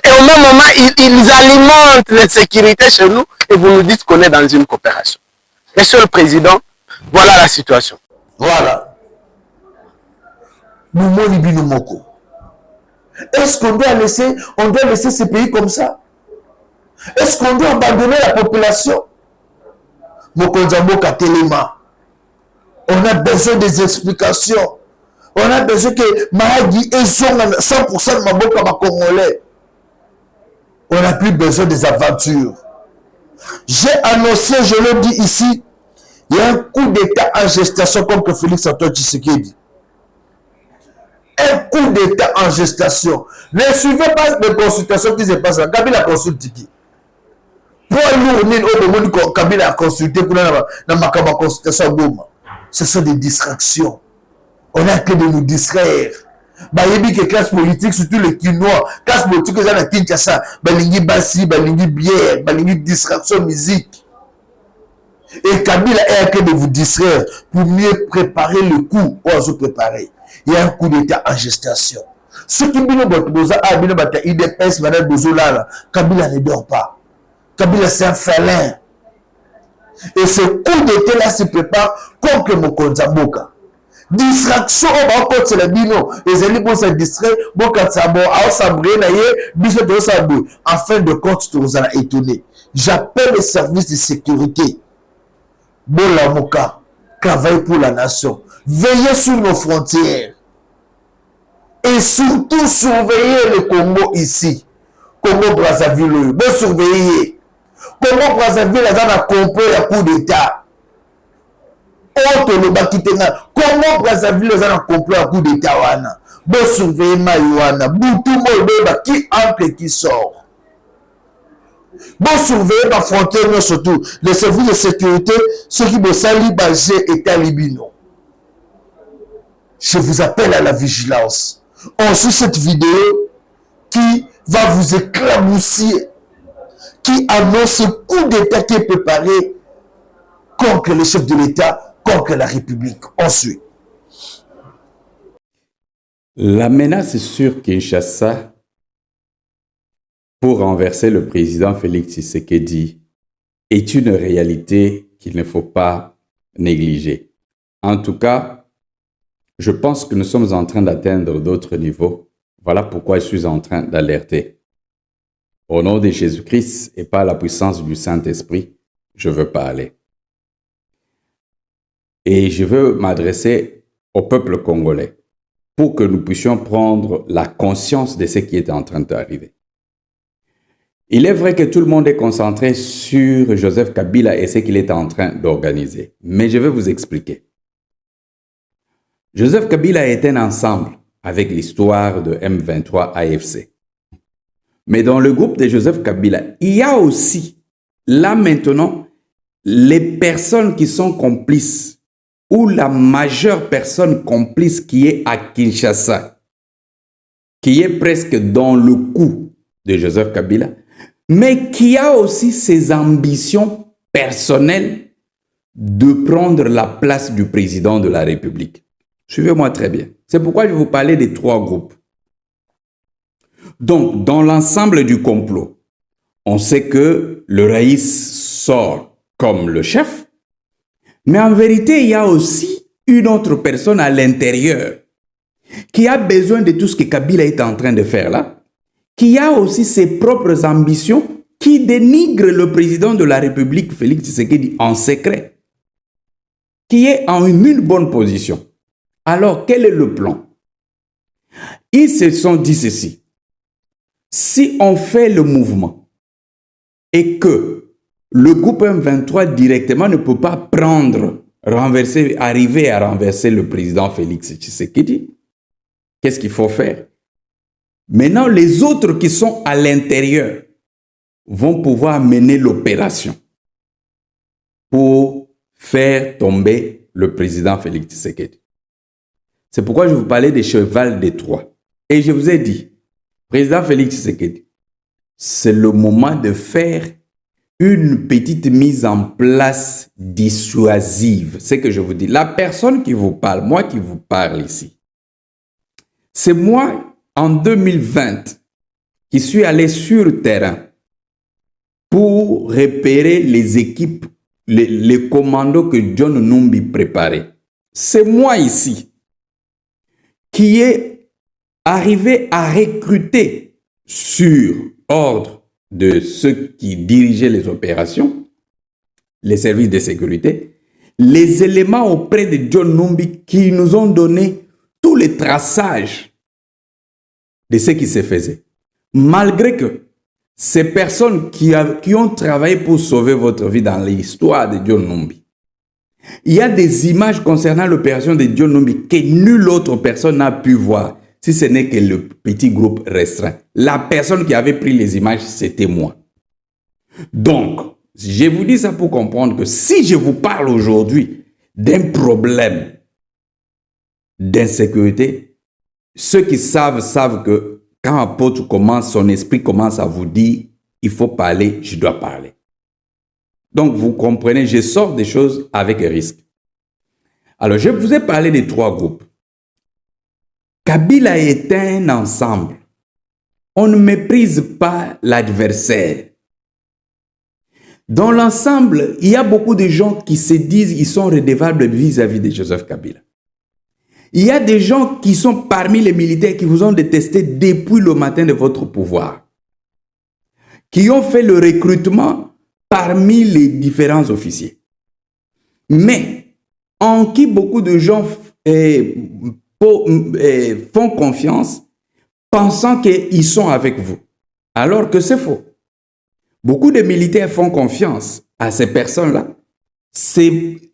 Et au même moment, ils alimentent l'insécurité chez nous et vous nous dites qu'on est dans une coopération. Monsieur le Président, voilà la situation. Voilà. Moumoni Binomoko. Est-ce qu'on doit laisser ces pays comme ça? Est-ce qu'on doit abandonner la population? Mokonzambo Katelema. On a besoin des explications. On a besoin que Mahagi et son 100% de Maboka Congolais. On n'a plus besoin des aventures. J'ai annoncé, je le dis ici, il y a un coup d'État en gestation comme que Félix Antoine Tshisekedi. Un coup d'État en gestation. Ne suivez pas les consultations qui se passent là. Kabila consulte qui? Pour nous, Kabila a consulté pour la consultation Goma. Ce sont des distractions. On a que de nous distraire. Bayebi que classe politique, surtout les Quinois, classe politique, ils ont la Kinshasa, balingi bassi, balingi bière, balingi distraction musique. Et Kabila est que de vous distraire pour mieux préparer le coup pour se préparer. Il y a un coup d'État en gestation. Ceux qui bino botoza a bino bata IDPS madame Bozolala, Kabila ne dort pas. Kabila c'est un félin. Et ce coup d'État là se prépare contre Mokonzamboka. Distraction au bas c'est la bino. Les élèves vont se distraire, bon quand ça bon, à s'abrer naïe, biso de s'abou. En fin de compte, tu nous as étonné. J'appelle les services de sécurité. Bon la moka, travaille pour la nation. Veillez sur nos frontières. Et surtout surveiller le Congo ici. Congo-Brazzaville. Bon surveiller. Congo-Brazzaville a compris le coup d'État. Congo-Brazzaville a compris le coup d'État. Bon surveiller Maïwana. Boutou Molbeba qui entre et qui sort. Bon surveiller ma frontière, mais surtout les services de sécurité, ceux qui me salient, j'ai État libino. Je vous appelle à la vigilance. On suit cette vidéo qui va vous éclabousser, qui annonce ce coup d'État qui est préparé contre le chef de l'État, contre la République. On suit. La menace sur Kinshasa pour renverser le président Félix Tshisekedi est une réalité qu'il ne faut pas négliger. En tout cas, je pense que nous sommes en train d'atteindre d'autres niveaux. Voilà pourquoi je suis en train d'alerter. Au nom de Jésus-Christ et par la puissance du Saint-Esprit, je veux parler. Et je veux m'adresser au peuple congolais pour que nous puissions prendre la conscience de ce qui est en train d'arriver. Il est vrai que tout le monde est concentré sur Joseph Kabila et ce qu'il est en train d'organiser. Mais je vais vous expliquer. Joseph Kabila est un ensemble avec l'histoire de M23 AFC. Mais dans le groupe de Joseph Kabila, il y a aussi, là maintenant, les personnes qui sont complices ou la majeure personne complice qui est à Kinshasa, qui est presque dans le coup de Joseph Kabila, mais qui a aussi ses ambitions personnelles de prendre la place du président de la République. Suivez-moi très bien. C'est pourquoi je vais vous parler des trois groupes. Donc, dans l'ensemble du complot, on sait que le Raïs sort comme le chef, mais en vérité, il y a aussi une autre personne à l'intérieur qui a besoin de tout ce que Kabila est en train de faire là, qui a aussi ses propres ambitions, qui dénigre le président de la République, Félix Tshisekedi, en secret, qui est en une bonne position. Alors, quel est le plan? Ils se sont dit ceci. Si on fait le mouvement et que le groupe M23 directement ne peut pas arriver à renverser le président Félix Tshisekedi, qu'est-ce qu'il faut faire? Maintenant, les autres qui sont à l'intérieur vont pouvoir mener l'opération pour faire tomber le président Félix Tshisekedi. C'est pourquoi je vous parlais des chevals des Troie. Et je vous ai dit, président Félix Tshisekedi, c'est le moment de faire une petite mise en place dissuasive. C'est que je vous dis, la personne qui vous parle, moi qui vous parle ici, c'est moi en 2020 qui suis allé sur terrain pour repérer les équipes, les commandos que John Numbi préparait. C'est moi ici qui est arrivé à recruter sur ordre de ceux qui dirigeaient les opérations, les services de sécurité, les éléments auprès de John Numbi qui nous ont donné tous les traçages de ce qui se faisait. Malgré que ces personnes qui ont travaillé pour sauver votre vie dans l'histoire de John Numbi, il y a des images concernant l'opération de John Numbi que nulle autre personne n'a pu voir, si ce n'est que le petit groupe restreint. La personne qui avait pris les images, c'était moi. Donc, je vous dis ça pour comprendre que si je vous parle aujourd'hui d'un problème d'insécurité, ceux qui savent que quand un apôtre commence, son esprit commence à vous dire, il faut parler, je dois parler. Donc, vous comprenez, je sors des choses avec risque. Alors, je vous ai parlé des 3 groupes. Kabila est un ensemble. On ne méprise pas l'adversaire. Dans l'ensemble, il y a beaucoup de gens qui se disent qu'ils sont redevables vis-à-vis de Joseph Kabila. Il y a des gens qui sont parmi les militaires qui vous ont détesté depuis le matin de votre pouvoir, qui ont fait le recrutement parmi les différents officiers, mais en qui beaucoup de gens font confiance, pensant qu'ils sont avec vous, alors que c'est faux. Beaucoup de militaires font confiance à ces personnes-là,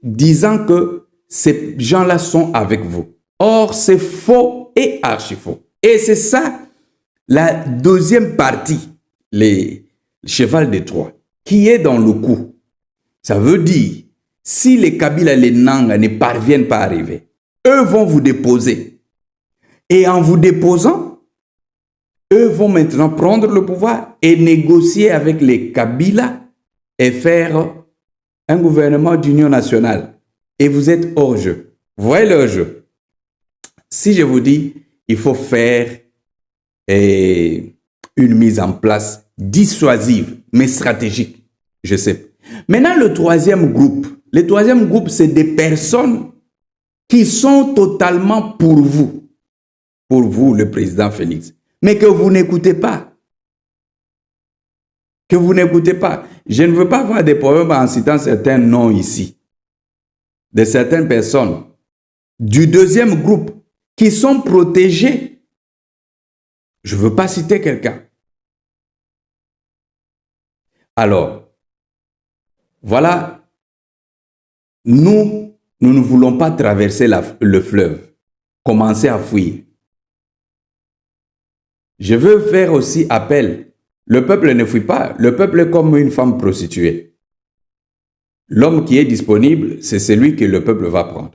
disant que ces gens-là sont avec vous. Or, c'est faux et archi-faux. Et c'est ça, la deuxième partie, les cheval de Troie, qui est dans le coup. Ça veut dire, si les Kabila, les Nanga ne parviennent pas à arriver, eux vont vous déposer. Et en vous déposant, eux vont maintenant prendre le pouvoir et négocier avec les Kabila et faire un gouvernement d'union nationale. Et vous êtes hors jeu. Vous voyez le jeu? Si je vous dis, il faut faire une mise en place dissuasive, mais stratégique, je sais. Maintenant, le troisième groupe, c'est des personnes qui sont totalement pour vous, le président Félix, mais que vous n'écoutez pas. Je ne veux pas avoir des problèmes en citant certains noms ici, de certaines personnes du deuxième groupe qui sont protégés. Je ne veux pas citer quelqu'un. Alors, voilà, nous ne voulons pas traverser le fleuve, commencer à fuir. Je veux faire aussi appel. Le peuple ne fuit pas. Le peuple est comme une femme prostituée. L'homme qui est disponible, c'est celui que le peuple va prendre.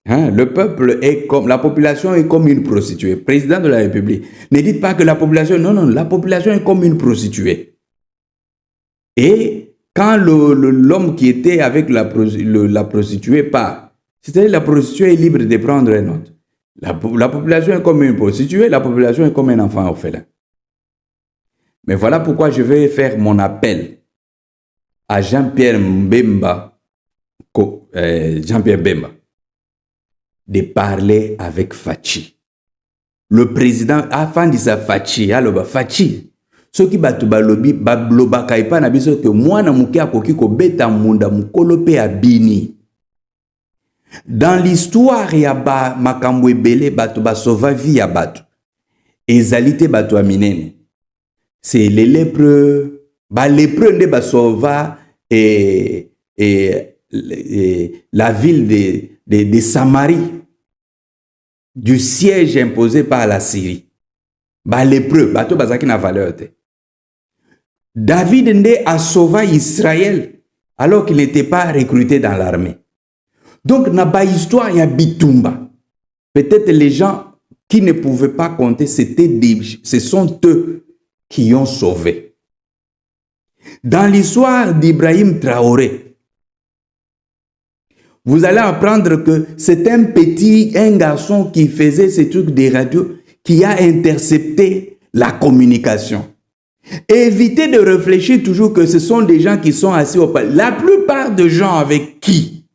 Le peuple est comme, la population est comme une prostituée. Président de la République, ne dites pas que la population, non, la population est comme une prostituée. Et quand l'homme qui était avec la prostituée part, c'est-à-dire la prostituée est libre de prendre un autre. La population est comme une prostituée, la population est comme un enfant orphelin. Mais voilà pourquoi je vais faire mon appel à Jean-Pierre Bemba, de parler avec Fachi. Le président a fait ça Fachi, alors Fachi. Ce qui batu balobi babloba kaipa na biso que moi na muke akoki ko beta munda mukolo pe abini. Dans l'histoire ya ba makambo ebele batu ba sauva vie ya batu. Ezalite batu aminene. C'est les lépreux, lépreux nde ba sauva et la ville de Samarie du siège imposé par la Syrie. Lépreux, bateau bazaki na valeur te. David nde a sauvé Israël alors qu'il n'était pas recruté dans l'armée. Donc, na ba histoire ya bitumba. Peut-être les gens qui ne pouvaient pas compter, ce sont eux qui ont sauvé. Dans l'histoire d'Ibrahim Traoré, vous allez apprendre que c'est un garçon qui faisait ces trucs des radios qui a intercepté la communication. Évitez de réfléchir toujours que ce sont des gens qui sont assis au palais. La plupart des gens avec qui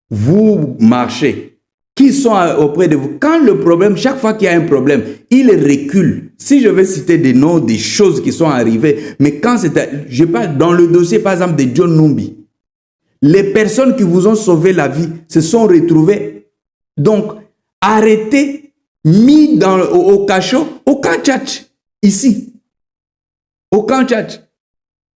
vous marchez, qui sont auprès de vous, quand le problème, chaque fois qu'il y a un problème, ils reculent. Si je vais citer des noms, des choses qui sont arrivées, mais quand c'était, je parle dans le dossier par exemple de John Numbi, les personnes qui vous ont sauvé la vie se sont retrouvées, donc arrêtées, mis au cachot, au camp Tchatch, ici, au camp Tchatch.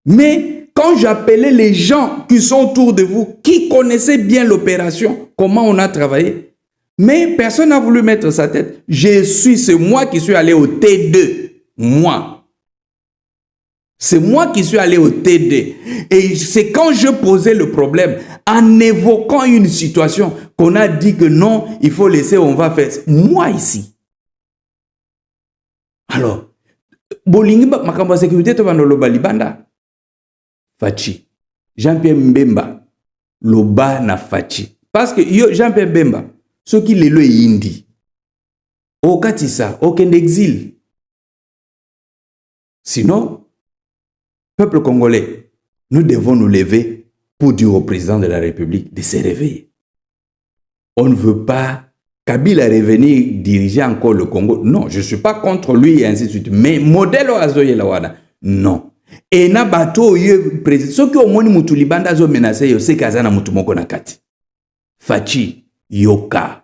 Mais quand j'appelais les gens qui sont autour de vous, qui connaissaient bien l'opération, comment on a travaillé, mais personne n'a voulu mettre sa tête. C'est moi qui suis allé au T2, moi. C'est moi qui suis allé au TD. Et c'est quand je posais le problème, en évoquant une situation, qu'on a dit que non, il faut laisser, on va faire. Moi ici. Alors, Bolingi Makamba sécurité, tu vas dans le Balibanda. Fachi. Jean-Pierre Mbemba. Loba na Fachi. Parce que Jean-Pierre Mbemba, ce qui est le Indi. Au Katissa, aucun exil. Sinon, peuple congolais, nous devons nous lever pour dire au président de la République de se réveiller. On ne veut pas Kabila revenir diriger encore le Congo. Non, je ne suis pas contre lui et ainsi de suite. Mais modèle Azoye Lawana, non. Et na bato président. Ceux qui ont moni mutulibanda zo menacé yo c'est kazana mutumoko na kati. Fachi yoka.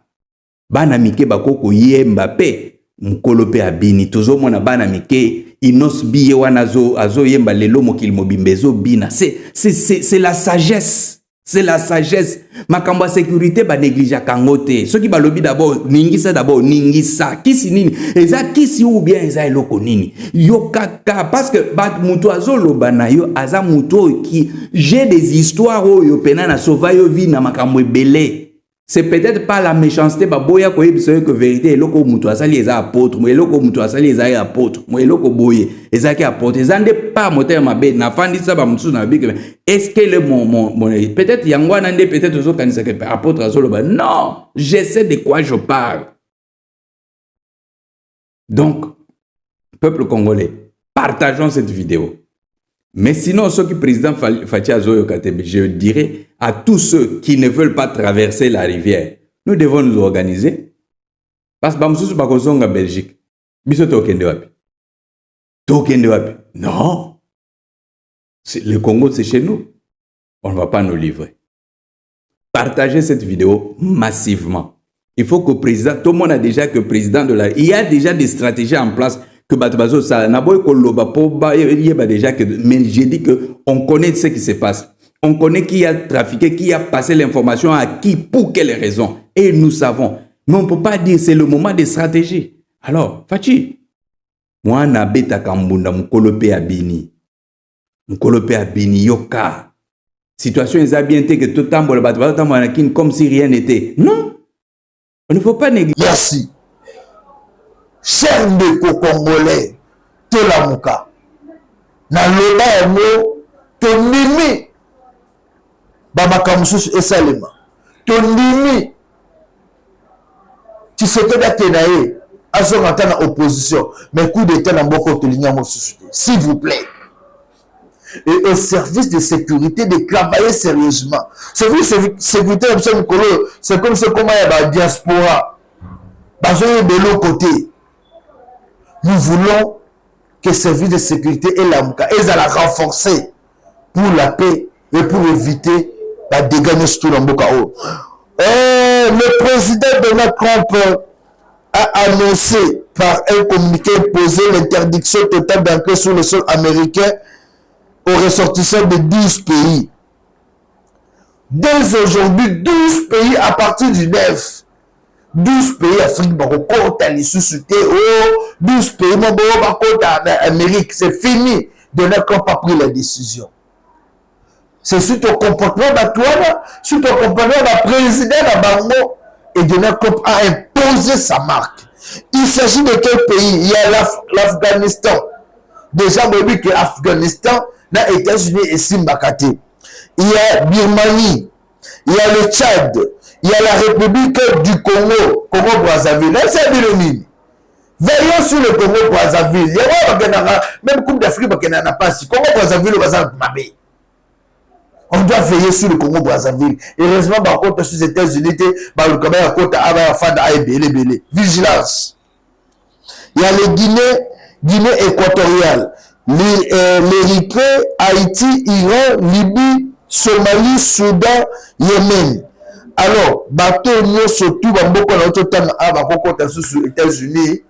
Bana mike bakoko ye Mbappé mukolope abini tozo mona bana mike inos biye wana azo yemba lelo mokili mobimbezo bina. C'est la sagesse. C'est la sagesse. Makamba sécurité ba néglige kangote. Ceux qui ba lobi d'abord ningisa. Kisi nini? Eza kisi ou bien eza eloko nini? Yo kaka parce que bat muto azo lobana yo aza muto qui j'ai des histoires yo pena na sauva yo vi na makambo ebele. C'est peut-être pas la méchanceté, bah boya ko yebiso que vérité eloko mutu asali eza apôtre, mo eloko mutu asali eza apôtre, mo eloko boye eza ki apôtre, ezande pas moteur mabe na fandi ça ba mutu na big. Est-ce que le mon peut-être yangwana ndé peut-être zo kanisa que apôtre azolo ba non, je sais de quoi je parle. Donc peuple congolais, partageons cette vidéo. Mais sinon, ceux qui président Fachi Azoyo Katebe, je dirais à tous ceux qui ne veulent pas traverser la rivière, nous devons nous organiser. Parce que Bamsous Bakozonga Belgique, Biso Tokende Wapi. Tokende Wapi. Non. Le Congo, c'est chez nous. On ne va pas nous livrer. Partagez cette vidéo massivement. Il faut que le président, tout le monde a déjà que le président de la... Il y a déjà des stratégies en place que Batubazo, ça n'a pas déjà que, mais j'ai dit que on connaît ce qui se passe. On connaît qui a trafiqué, qui a passé l'information à qui, pour quelles raisons. Et nous savons. Mais on ne peut pas dire c'est le moment des stratégies. Alors, Fachi, moi, na beta kambunda, mukolope abini. Mukolope abini, yoka. Situation est bien que tout le temps, comme si rien n'était. Non. Il ne faut pas négliger. Merci. Cher ndeko congolais, tolamuka. Na loba yango, tonimi. Bamakamususu esalema. Tonimi. Tshisekedi akenaye. Azongata na opposition. Mais coup d'état na mboko tolinga mosusu. S'il vous plaît. Et au service de sécurité de travailler sérieusement. Service de sécurité, c'est comme ce comment il y a la diaspora. De l'autre côté. Nous voulons que le service de sécurité et l'AMCA la renforcer pour la paix et pour éviter la dégâts sur le Mbokao. Le président Donald Trump a annoncé par un communiqué imposé l'interdiction totale d'entrée sur le sol américain aux ressortissants de 12 pays. Dès aujourd'hui, 12 pays à partir du 9. 12 pays Afrique, 12 pays Amérique, c'est fini. Donald Trump a pris la décision. C'est suite au comportement d'Antoine, suite au comportement du président Bango, et Donald Trump a imposé sa marque. Il s'agit de quel pays? Il y a l'Afghanistan. Déjà, on dit que l'Afghanistan, les États-Unis et Simbakate. Il y a Birmanie, il y a le Tchad, il y a la République du Congo, Congo-Brazzaville. C'est Birmanie. Veillons sur le Congo Brazzaville. Il y a même Coupe d'Afrique qui n'a pas si. Congo Brazzaville, on doit veiller sur le Congo Brazzaville. Heureusement, par contre, sur les États-Unis, vigilance. Il y a les Guinée équatoriale, l'Érythrée, Haïti, Iran, Libye, Somalie, Soudan, Yémen. Alors, bateau nous surtout beaucoup dans notre temps à sur les États-Unis.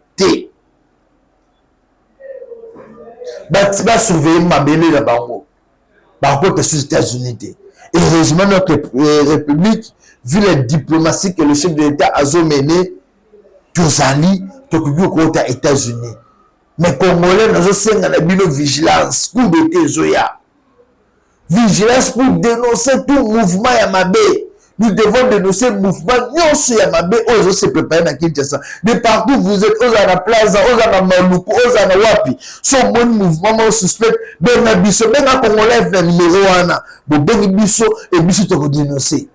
Va surveiller ma belle là-bas. Par contre, sur les États-Unis. Et heureusement, notre République, vu la diplomatie que le chef de l'État a mené, Tozali, aux États-Unis. Mais Congolais, nous avons une vigilance pour détecter Zoya. Vigilance pour dénoncer tout mouvement Yamabé. Nous devons dénoncer le mouvement Nyonso Yamabé. Ozo se préparer dans Kinshasa. De partout vous êtes, aux à Plaza, aux à Maluku, aux à Wapi. Son bon mouvement suspect. Ben Nabiso, ben à Congolais, le numéro 1. Bon, ben Biso, et Biso te dénoncer.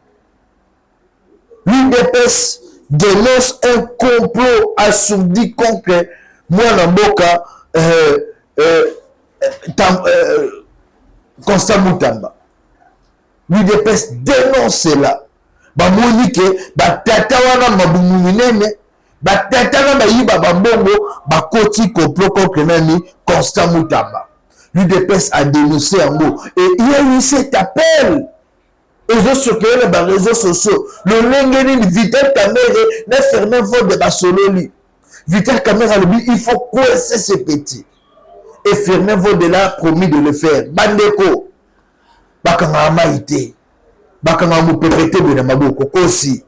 L'UDPS dénonce un complot assourdi contre moi Namboka Constant Moutamba. L'UDPS dénonce cela. Monique, tata wana mabumu minene, tata wana yiba bambongo, koti complot contre nani Constant Moutamba. L'UDPS a dénoncé un mot. Et il y a eu cet appel. Ils ont circulé les réseaux sociaux. Le Lengeni, Vital Kamere, n'a fermé vote de Basololi. Vital Kamere a dit il faut coincer ces petits. Et fermé vote de là, promis de le faire. Bandeko, Bakanga Maïté, Bakanga Moupepete Benamaboko, Kosi,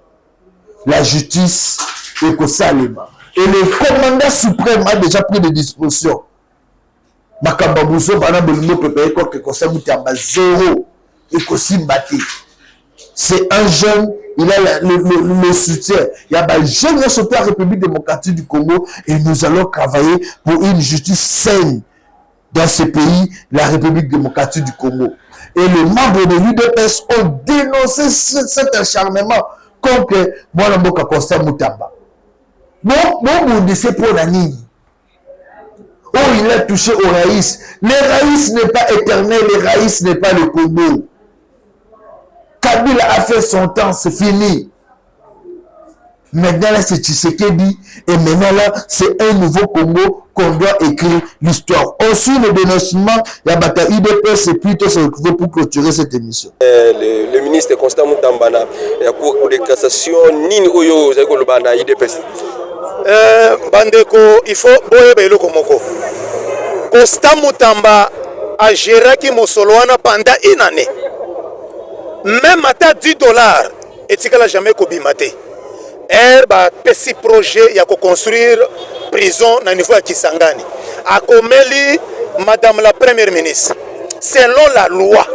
la justice et Kosalema. Et le commandant suprême a déjà pris des dispositions. Bakamba Bousso, Bana Bolimo Pepé, Kosa Moutamba, zéro. Et Kosi Mbati. C'est un jeune, il a le soutien. Il y a un jeune sauté à la République démocratique du Congo et nous allons travailler pour une justice saine dans ce pays, la République démocratique du Congo. Et les membres de l'UDPS ont dénoncé cet acharnement contre Mwanamboka Constant Moutamba. Non, vous dites pour la ligne. Oh, il a touché au raïs. Le raïs n'est pas éternel, le raïs n'est pas le Congo. Kabila a fait son temps, c'est fini. Maintenant là, c'est Tshisekedi. Et maintenant là, c'est un nouveau Congo qu'on doit écrire l'histoire. On suit le dénoncement. Il y a bata IDPS et plutôt se retrouver pour clôturer cette émission. Le ministre Constant Moutamba, il y a cour de cassation, Nini Oyo, Zagolobana, IDPS. Bandeko, il faut boye le Komoko. Constant Moutamba a géré qui Mosoloana pendant une année. Même à $10, et tu n'as jamais cobimaté. Elle a petit projet, il y a construire prison au niveau de Kisangani. A Komeli, Madame la Première ministre, selon la loi,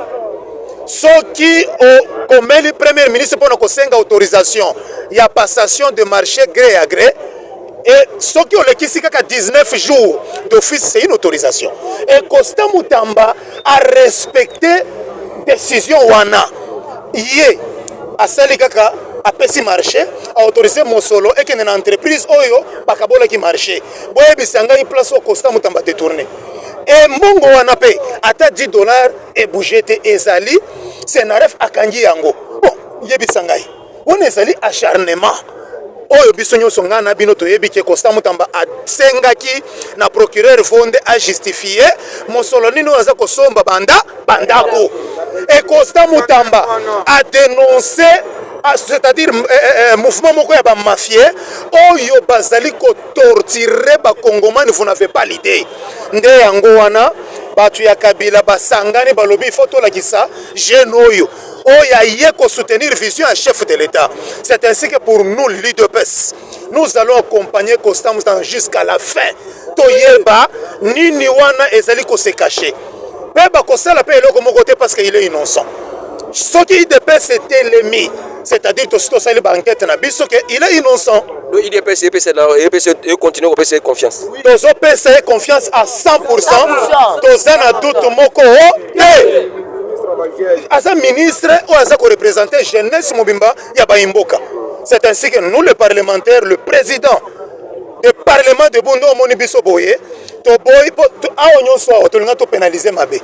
ceux qui ont Komeli Première ministre pour une autorisation, il y a passation de marché gré à gré. Et ceux qui ont le 19 jours d'office, c'est une autorisation. Et Constant Moutamba a respecté la décision Wana. Yé, à Salikaka, à Pessi marché, a autorisé mon solo et qu'il y a une entreprise Oyo, Bakabola qui marché. Boye Bissanga, il place au Constant Moutamba détourné. Et Mongo Wanape, à $10 et bougete Ezali, c'est Naref Akangi Yango. Bon, Yé Bissanga, on est allé acharnement. Oyo bisonyo songana bino toyebi ke Constant Moutamba a sengaki na procureur Vonde a justifié mosolo nino aza kosomba bandako et Constant Moutamba a dénoncé c'est-à-dire mouvement moko ya ba mafia oyo bazali ko torturer ba congomani, vous n'avez pas l'idée nde yango wana batu ya Kabila basangani balobi photo la kisa jeune oyo oya yeko soutenir vision à chef de l'État. C'est ainsi que pour nous l'UDPS, nous allons accompagner Constant Moutamba jusqu'à la fin. Toyeba nini wana ezali ko se cacher. Beba kosala pe eloko moko te parce qu'il est innocent. Ce qui IDPS c'était l'ennemi, c'est-à-dire que tout ça il banquette na biso que il est innocent. Le IDPS et continue à faire confiance. Tozo pesa confiance à 100%. Toza na doute moko et Asa ministre ou Asa ko représenter jeunesse Mobimba ya ba imboka. C'est ainsi que nous les parlementaires, le président de parlement de bondo omoni biso boye to boy awo nyonso awo tolinga to pénaliser mabe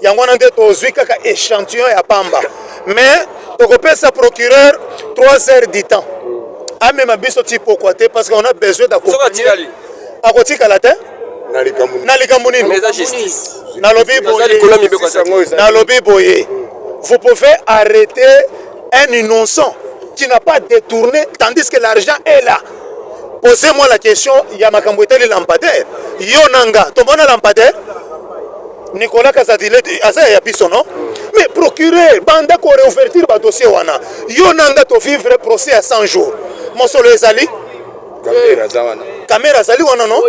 yango na nde tozwi kaka échantillon ya pamba mais tokopesa procureur 3 heures du temps amema biso ti pourquoi te parce qu'on a besoin d'accompagner akotikala te na likambo nini nalobi boye vous pouvez arrêter un innocent qui n'a pas détourné tandis que l'argent est là. Posez-moi la question, il y a makambo etali lampadaire yo nanga tomona lampadaire Nicolas Kazadile asa ya biso non mais procureur banda ko réouverture ba dossier wana yo nanga to vivre procès à 100 jours mosolo ezali caméra zali wana non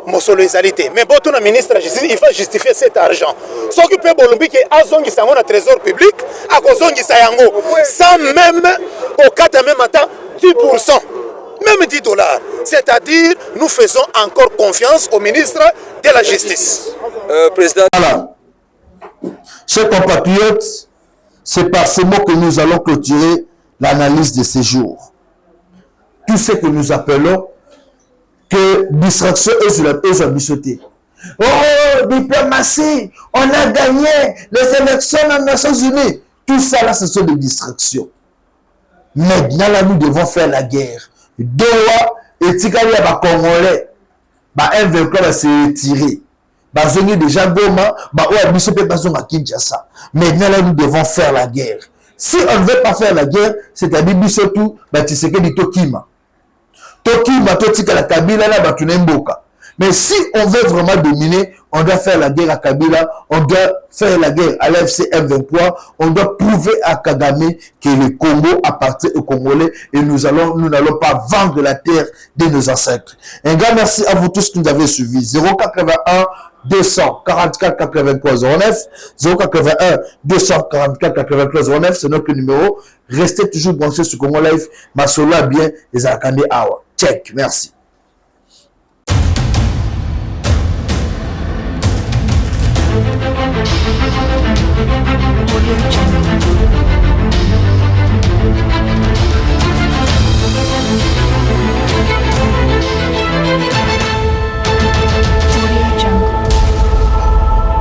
mosolo ezali te mais boto na ministre de justice il faut justifier cet argent ce qui peut bolombi que azongi sango na trésor public akozongi sa yango sans même au cas même attend 10%. Même 10 $. C'est-à-dire, nous faisons encore confiance au ministre de la Justice. Président. Voilà. Chers compatriotes, c'est par ces mots que nous allons clôturer l'analyse de ces jours. Tout ce que nous appelons que distraction est sur la page à bichoter. Oh, diplomatie, on a gagné les élections aux Nations Unies. Tout ça là, ce sont des distractions. Maintenant, là, nous devons faire la guerre. Doha et Tikali à Congolais, M23 va se retirer. Bazongi déjà Goma, Kinshasa. Maintenant, là, nous devons faire la guerre. Si on ne veut pas faire la guerre, c'est-à-dire Bissotou, Tshisekedi Tokima. Tokima, Totika la Kabila, là, Batunemboka. Mais si on veut vraiment dominer, on doit faire la guerre à Kabila, on doit faire la guerre à l'FC M23, on doit prouver à Kagame que le Congo appartient aux Congolais et nous n'allons pas vendre la terre de nos ancêtres. Un grand merci à vous tous qui nous avez suivis. 081 244 83 09, 081 244 83 09, c'est notre numéro. Restez toujours branchés sur Congo Live. Masolo bien, les Akande Awa. Check, merci.